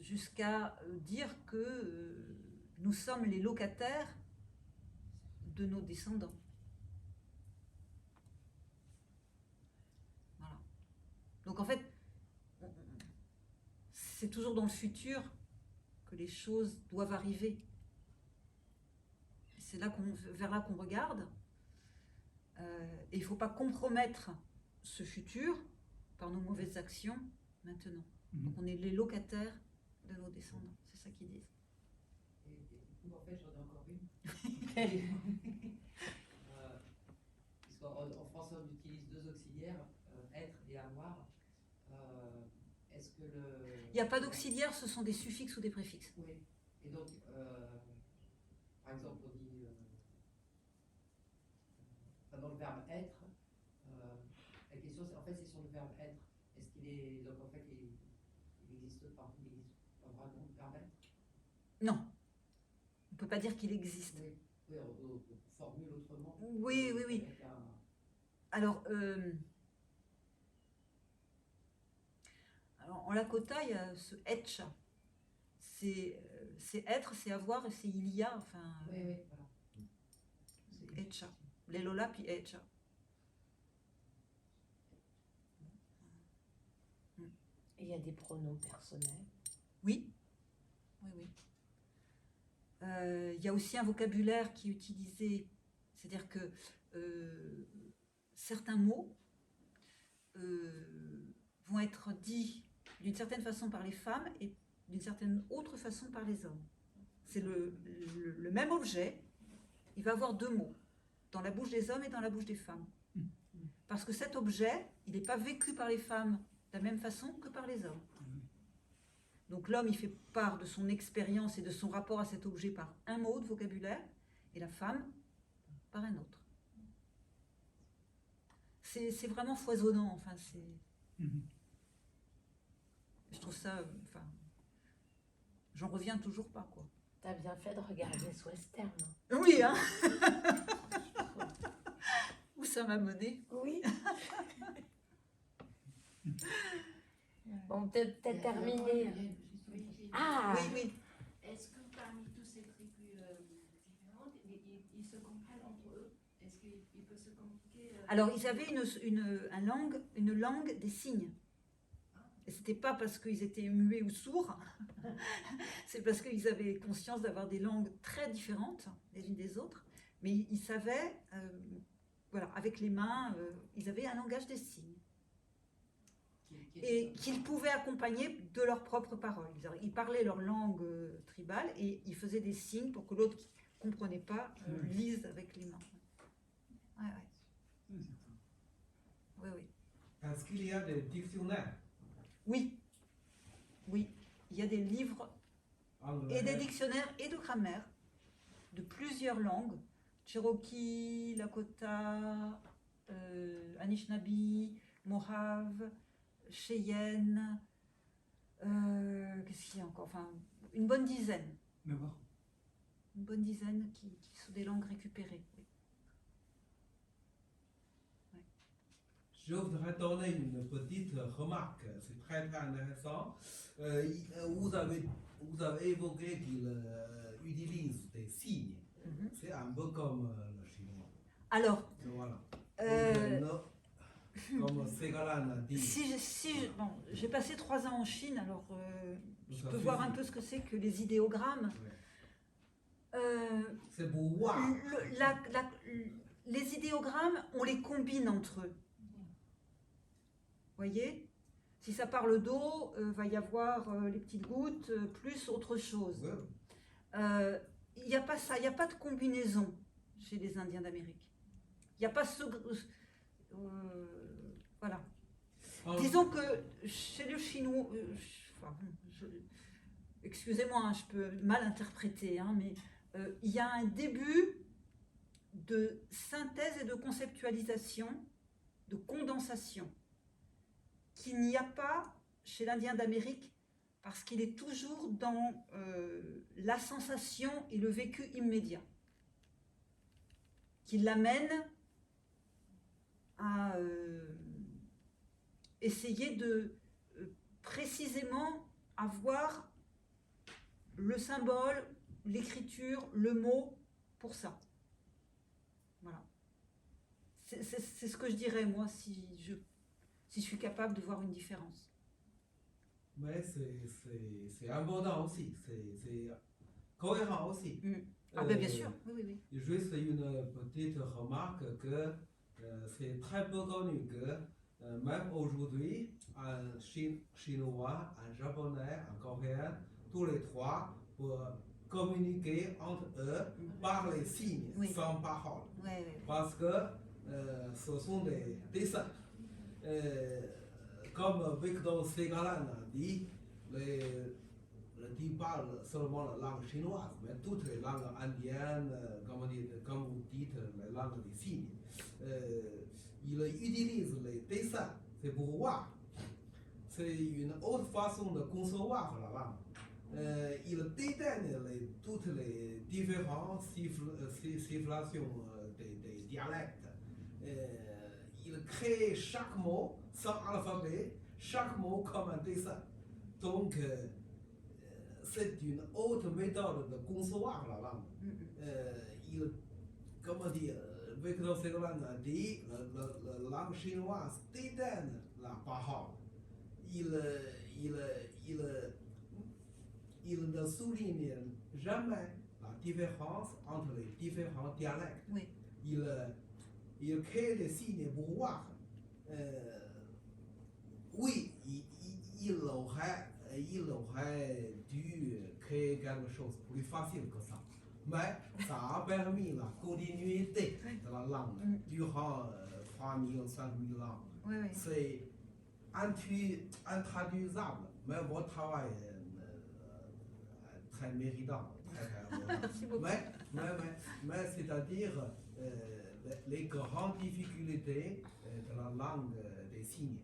jusqu'à dire que nous sommes les locataires de nos descendants. Voilà. Donc en fait, c'est toujours dans le futur que les choses doivent arriver. C'est là vers là qu'on regarde. Et il ne faut pas compromettre ce futur par nos mauvaises actions maintenant. Donc on est les locataires de nos descendants, c'est ça qu'ils disent. Et du coup, en fait, j'en ai encore une. Puisqu'en français, on utilise deux auxiliaires, être et avoir. Est-ce que Il n'y a pas d'auxiliaire, ce sont des suffixes ou des préfixes. Oui. Et donc, par exemple, on dit, dans le verbe être, la question, c'est en fait, c'est sur le verbe être. Est-ce qu'il est, donc en fait, il n'existe pas vraiment le verbe être? Non, on ne peut pas dire qu'il existe. Oui, oui, on formule autrement. Oui, oui, oui. Alors, en Lakota, il y a ce etcha. C'est être, c'est avoir, et c'est il y a. Enfin, oui, oui, voilà. C'est etcha. Lelola puis etcha. Il y a des pronoms personnels. Oui, oui, oui. Il y a aussi un vocabulaire qui est utilisé, c'est-à-dire que certains mots vont être dits d'une certaine façon par les femmes et d'une certaine autre façon par les hommes. C'est le même objet, il va avoir deux mots, dans la bouche des hommes et dans la bouche des femmes. Parce que cet objet, il n'est pas vécu par les femmes de la même façon que par les hommes. Donc l'homme, il fait part de son expérience et de son rapport à cet objet par un mot de vocabulaire, et la femme par un autre. C'est vraiment foisonnant, enfin, c'est... Je trouve ça... Enfin, j'en reviens toujours pas, quoi. T'as bien fait de regarder ce western. Oui, hein. Où ça m'a mené. Oui. On peut peut-être terminer. Ah, Oui, oui. Est-ce que parmi toutes ces tribus différentes, ils se comprennent entre eux? Est-ce qu'il peut se communiquer Alors, ils avaient une langue des signes. Et c'était pas parce qu'ils étaient muets ou sourds, c'est parce qu'ils avaient conscience d'avoir des langues très différentes les unes des autres, mais ils savaient, voilà, avec les mains, ils avaient un langage des signes. Et qu'ils pouvaient accompagner de leurs propres paroles. Ils parlaient leur langue tribale et ils faisaient des signes pour que l'autre qui ne comprenait pas lise avec les mains. Ouais, ouais. Oui, oui. Est-ce qu'il y a des dictionnaires Oui, oui, il y a des livres et des dictionnaires et de grammaire de plusieurs langues, Cherokee, Lakota, Anishinaabe, Mohave, Cheyenne, qu'est-ce qu'il y a encore? Enfin, une bonne dizaine. D'accord. Une bonne dizaine qui sont des langues récupérées. Oui. Je voudrais donner une petite remarque, c'est très très intéressant. Vous avez évoqué qu'il utilise des signes. C'est un peu comme le chinois. Alors, Voilà. Donc, comme Ségolène a dit. Bon, j'ai passé 3 ans en Chine, alors je peux suffit. voir un peu ce que c'est que les idéogrammes. C'est pour voir. Les idéogrammes, on les combine entre eux. Voyez, si ça parle d'eau, va y avoir les petites gouttes plus autre chose. Il n'y a pas ça, il n'y a pas de combinaison chez les Indiens d'Amérique. Il n'y a pas ce... voilà. Disons que chez le chinois... excusez-moi, hein, je peux mal interpréter, hein, mais il y a un début de synthèse et de conceptualisation, de condensation, qu'il n'y a pas chez l'Indien d'Amérique parce qu'il est toujours dans la sensation et le vécu immédiat, qui l'amène à essayer de précisément avoir le symbole, l'écriture, le mot pour ça. Voilà. C'est ce que je dirais, moi, si je suis capable de voir une différence. Mais c'est important aussi, c'est cohérent aussi. Ah ben bien sûr, oui. Juste une petite remarque que c'est très peu connu que même aujourd'hui, un chinois, un japonais, un coréen, tous les trois peuvent communiquer entre eux par les signes, sans parole. Parce que ce sont des dessins. Comme Victor Ségolène a dit, il parle seulement la langue chinoise, mais toutes les langues indiennes, comme vous dites, les langues des signes, il utilise les dessins, c'est pour voir. C'est une autre façon de concevoir la langue. Il déteigne toutes les différentes sifflations des dialectes. Il crée chaque mot sans alphabet, chaque mot comme un dessin. Donc, c'est une autre méthode de concevoir la langue. Comment dire, Victor Ségolène a dit, la langue chinoise déteigne la parole. Il ne souligne jamais la différence entre les différents dialectes. Il crée des signes pour voir. Oui, il aurait dû créer quelque chose de plus facile que ça. Mais ça a permis la continuité de la langue durant 3000, 5000 ans. C'est intraduisable, mais votre travail est très méritant. Merci beaucoup. Mais c'est-à-dire les grandes difficultés de la langue des signes,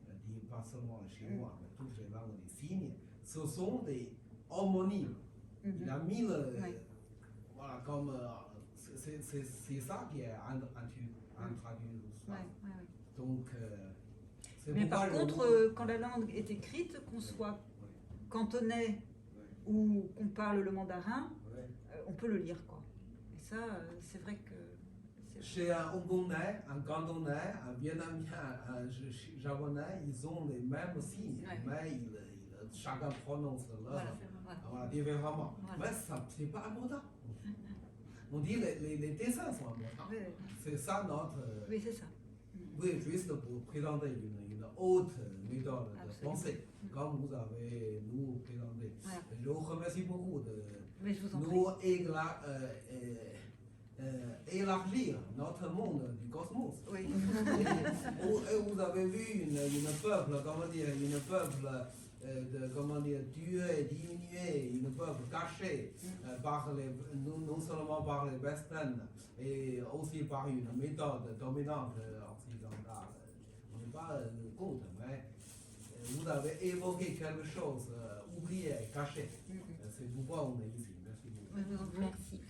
pas seulement le chinois, mais toutes les langues des signes, ce sont des homonymes. Il a mis voilà, comme c'est ça qui est intraduisable. Donc C'est Mais pourquoi par le contre, mot- quand la langue est écrite, qu'on soit Ouais, cantonais ouais, ou qu'on parle le mandarin, ouais. on peut le lire, quoi. Et ça, c'est vrai que... Chez un Hongkongais, un Cantonais, un Vietnamien, un Japonais, ils ont les mêmes signes, Ouais. mais chacun prononce leur Voilà, voilà, différemment. Voilà. Mais ça, c'est pas important. On dit les dessins sont importants. Oui, C'est ça notre. oui, c'est ça. Oui, juste pour présenter une haute méthode de Absolument. pensée, comme vous avez nous présenté. Voilà. Je vous remercie beaucoup de Mais je vous en prie. nous élargir notre monde du cosmos. Oui. Vous avez vu une peuple, comment dire, une peuple comment dire, tué, diminué, une peuple caché par non seulement par les western et aussi par une méthode dominante occidentale. On n'est pas contre, mais vous avez évoqué quelque chose oublié, caché. C'est pourquoi on est ici. Merci beaucoup. Oui, je vous en prie. Merci.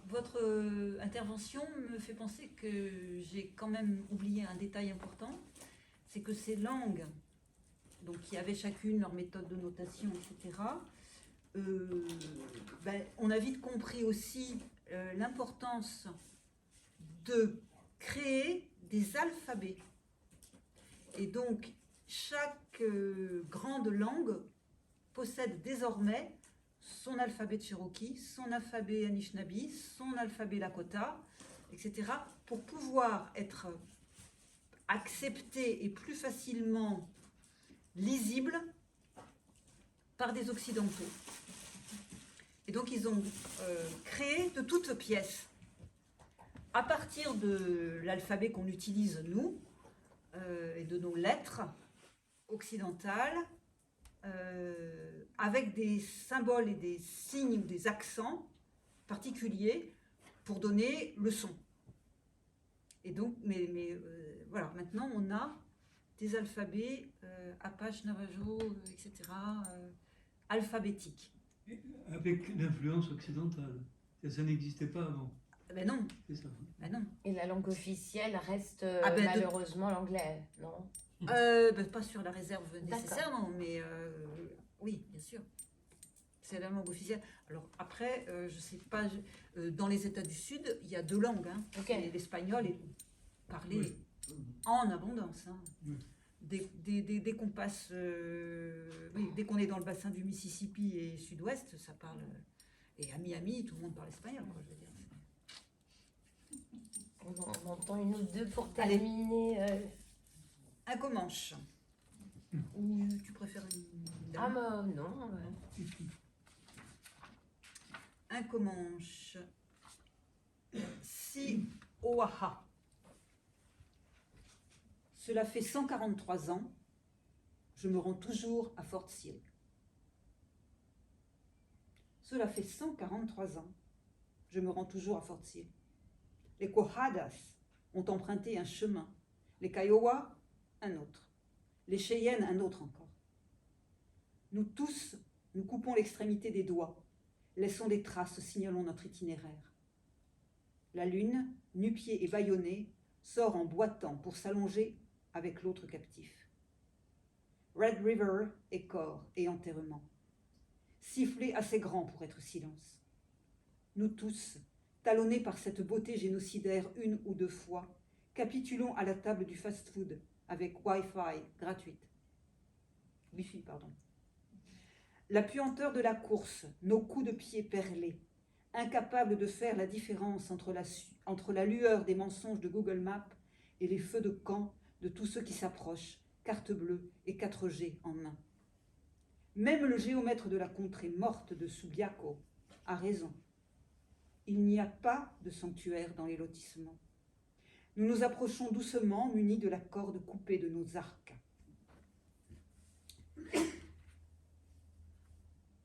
Votre intervention me fait penser que j'ai quand même oublié un détail important, c'est que ces langues, donc qui avaient chacune leur méthode de notation, etc., on a vite compris aussi l'importance de créer des alphabets. Et donc, chaque grande langue possède désormais son alphabet Cherokee, son alphabet Anishinaabe, son alphabet Lakota, etc., pour pouvoir être accepté et plus facilement lisible par des Occidentaux. Et donc ils ont créé de toutes pièces, à partir de l'alphabet qu'on utilise nous, et de nos lettres occidentales, avec des symboles et des signes ou des accents particuliers pour donner le son. Et donc, voilà, maintenant on a des alphabets Apache, Navajo, etc., alphabétiques. Avec l'influence occidentale. Ça n'existait pas avant. Ben non, C'est ça. ben non. Et la langue officielle reste Ben, malheureusement l'anglais, non? Pas sur la réserve nécessairement, mais oui, bien sûr. C'est la langue officielle. Alors après, je ne sais pas, dans les États du Sud, il y a deux langues. Hein. Okay. L'espagnol est parlé en abondance. Hein. Dès qu'on passe, dès qu'on est dans le bassin du Mississippi et sud-ouest, ça parle. Et à Miami, tout le monde parle espagnol, quoi, je veux dire. On entend une ou deux pour terminer. Un comanche. Ou tu préfères une Ah bah non. Un comanche. Si Oaha. Cela fait 143 ans, je me rends toujours à Fort Sill. Cela fait 143 ans, je me rends toujours à Fort Sill. Les Cohadas ont emprunté un chemin, les Kiowa un autre, les Cheyennes un autre encore. Nous tous, nous coupons l'extrémité des doigts, laissons des traces, signalons notre itinéraire. La lune, nu-pieds et bâillonnée, sort en boitant pour s'allonger avec l'autre captif. Red River est corps et enterrement. Sifflet assez grand pour être silence. Nous tous, talonnés par cette beauté génocidaire une ou deux fois, capitulons à la table du fast-food avec Wi-Fi gratuite. Wi-Fi, pardon. La puanteur de la course, nos coups de pied perlés, incapables de faire la différence entre la lueur des mensonges de Google Maps et les feux de camp de tous ceux qui s'approchent, carte bleue et 4G en main. Même le géomètre de la contrée morte de Subiaco a raison. Il n'y a pas de sanctuaire dans les lotissements. Nous nous approchons doucement, munis de la corde coupée de nos arcs.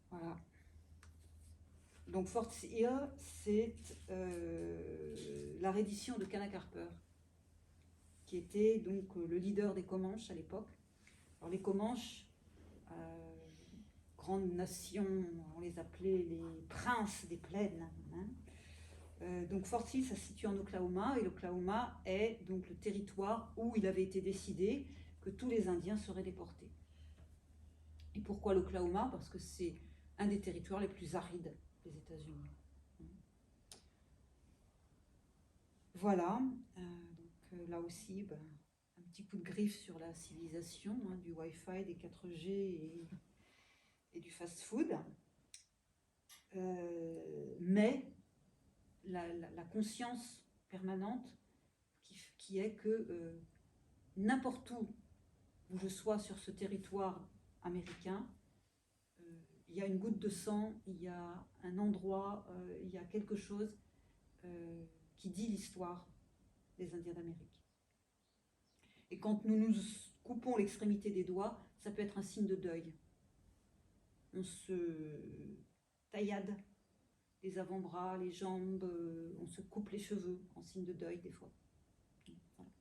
Voilà. Donc Fort Sill, c'est la reddition de Kanaka Harper, qui était donc le leader des Comanches à l'époque. Alors les Comanches, grande nation, on les appelait les princes des plaines, hein, Donc Fort Sill, ça se situe en Oklahoma, et l'Oklahoma est donc le territoire où il avait été décidé que tous les Indiens seraient déportés. Et pourquoi l'Oklahoma? Parce que c'est un des territoires les plus arides des États-Unis. Voilà, là aussi, un petit coup de griffe sur la civilisation, du Wi-Fi, des 4G et du fast-food. Mais la conscience permanente qui est que n'importe où je sois sur ce territoire américain, il y a une goutte de sang, il y a un endroit, il y a quelque chose qui dit l'histoire des Indiens d'Amérique. Et quand nous nous coupons l'extrémité des doigts, ça peut être un signe de deuil. On se taillade les avant-bras, les jambes, on se coupe les cheveux en signe de deuil des fois. Voilà.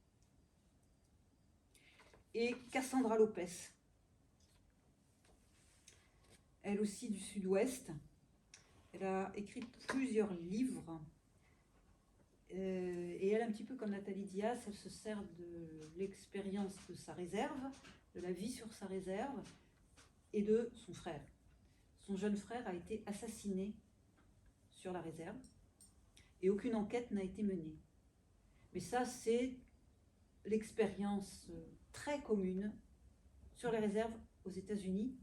Et Cassandra Lopez, elle aussi du Sud-Ouest, elle a écrit plusieurs livres, et elle, un petit peu comme Nathalie Diaz, elle se sert de l'expérience de sa réserve, de la vie sur sa réserve, et de son frère. Son jeune frère a été assassiné sur la réserve, et aucune enquête n'a été menée. Mais ça, c'est l'expérience très commune sur les réserves aux États-Unis,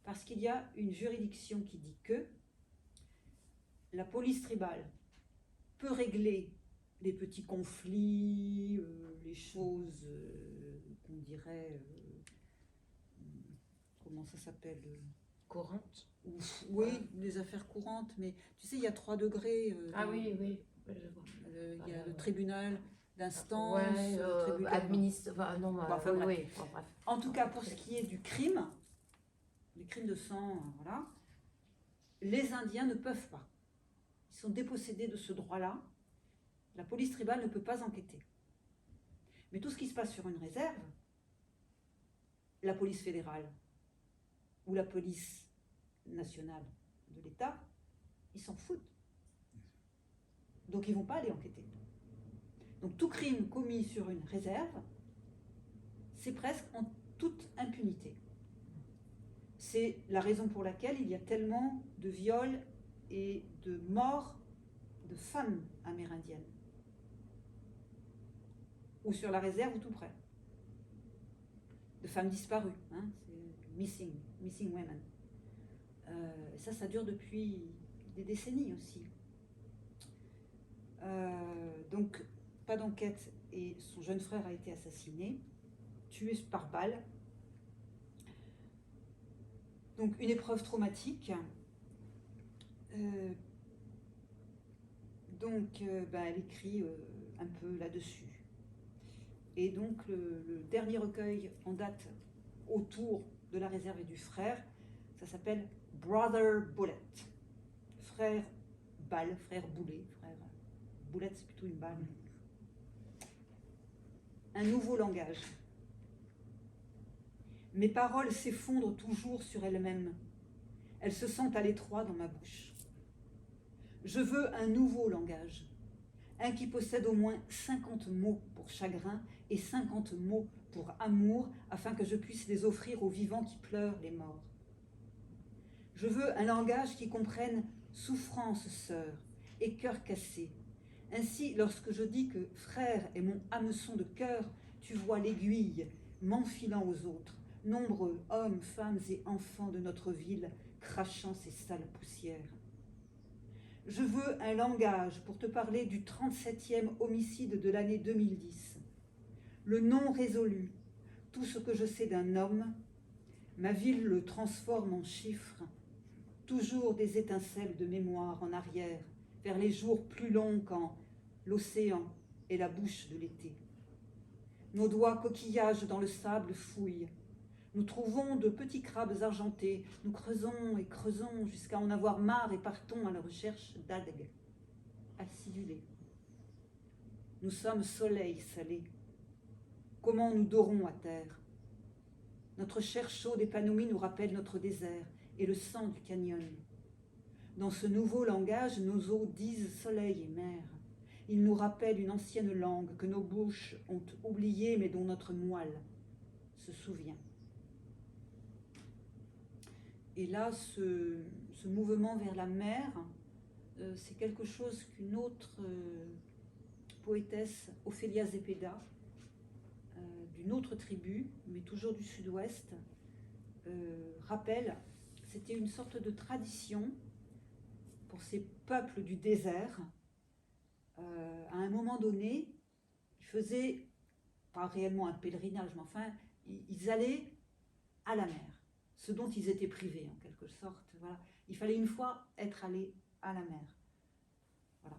parce qu'il y a une juridiction qui dit que la police tribale peut régler les petits conflits, les choses qu'on dirait, comment ça s'appelle, Courantes. Oui, les affaires courantes, mais tu sais, il y a 3 degrés. Oui, je vois. Il y a le tribunal d'instance, bref. En tout cas, pour ce qui est du crime, les crimes de sang, voilà, les Indiens ne peuvent pas. Ils sont dépossédés de ce droit-là. La police tribale ne peut pas enquêter. Mais tout ce qui se passe sur une réserve, la police fédérale ou la police nationale de l'État, ils s'en foutent. Donc ils ne vont pas aller enquêter. Donc tout crime commis sur une réserve, c'est presque en toute impunité. C'est la raison pour laquelle il y a tellement de viols et de morts de femmes amérindiennes. Ou sur la réserve ou tout près. De femmes disparues. C'est missing women. Ça dure depuis des décennies aussi. Donc, pas d'enquête et son jeune frère a été assassiné, tué par balle. Donc, une épreuve traumatique. Elle écrit un peu là-dessus. Et donc, le dernier recueil en date autour de la réserve et du frère, ça s'appelle Brother Bullet. Frère balle, frère boulet. Frère boulet, c'est plutôt une balle. Un nouveau langage. Mes paroles s'effondrent toujours sur elles-mêmes. Elles se sentent à l'étroit dans ma bouche. Je veux un nouveau langage. Un qui possède au moins 50 mots pour chagrin et 50 mots pour amour, afin que je puisse les offrir aux vivants qui pleurent les morts. Je veux un langage qui comprenne souffrance, sœur, et cœur cassé. Ainsi, lorsque je dis que frère est mon hameçon de cœur, tu vois l'aiguille m'enfilant aux autres, nombreux hommes, femmes et enfants de notre ville, crachant ces sales poussières. Je veux un langage pour te parler du 37e homicide de l'année 2010. Le non résolu, tout ce que je sais d'un homme, ma ville le transforme en chiffres, toujours des étincelles de mémoire en arrière, vers les jours plus longs quand l'océan est la bouche de l'été. Nos doigts coquillages dans le sable fouillent. Nous trouvons de petits crabes argentés. Nous creusons et creusons jusqu'à en avoir marre et partons à la recherche d'algues acidulées. Nous sommes soleil salé. Comment nous dorons à terre? Notre chair chaude épanouie nous rappelle notre désert et le sang du canyon. Dans ce nouveau langage, nos eaux disent soleil et mer. Ils nous rappellent une ancienne langue que nos bouches ont oubliée mais dont notre moelle se souvient. Et là, ce mouvement vers la mer, c'est quelque chose qu'une autre poétesse, Ophélia Zepeda, d'une autre tribu, mais toujours du sud-ouest, rappelle. C'était une sorte de tradition pour ces peuples du désert. À un moment donné, ils faisaient, pas réellement un pèlerinage, mais enfin, ils allaient à la mer, ce dont ils étaient privés en quelque sorte. Voilà. Il fallait une fois être allé à la mer. Voilà.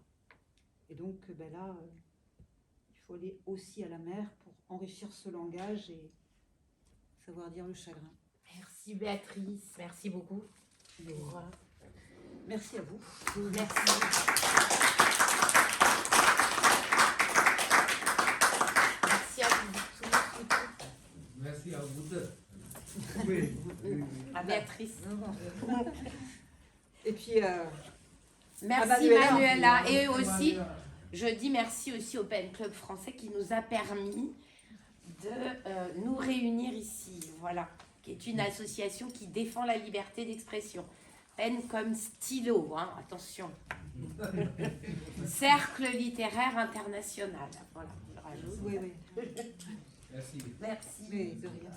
Et donc là, il faut aller aussi à la mer pour enrichir ce langage et savoir dire le chagrin. Merci Béatrice, merci beaucoup. Merci à vous. Merci. Merci à vous tous. Merci à vous deux. Oui. À Béatrice. Et puis, Merci Manuela. Manuela. Et aussi, je dis merci aussi au PEN Club français qui nous a permis de nous réunir ici. Voilà, qui est une association qui défend la liberté d'expression. PEN comme stylo, hein, attention. Cercle littéraire international. Voilà, je rajoute. oui. Merci. Merci. Mais de rien.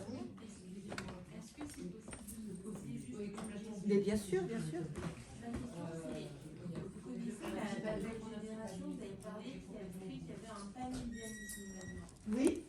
Est-ce que c'est possible de poser complètement Mais bien sûr, bien sûr. Ma question c'est, vous connaissez la nouvelle génération, vous avez parlé qu'il y avait un panidéalisme maintenant. Oui.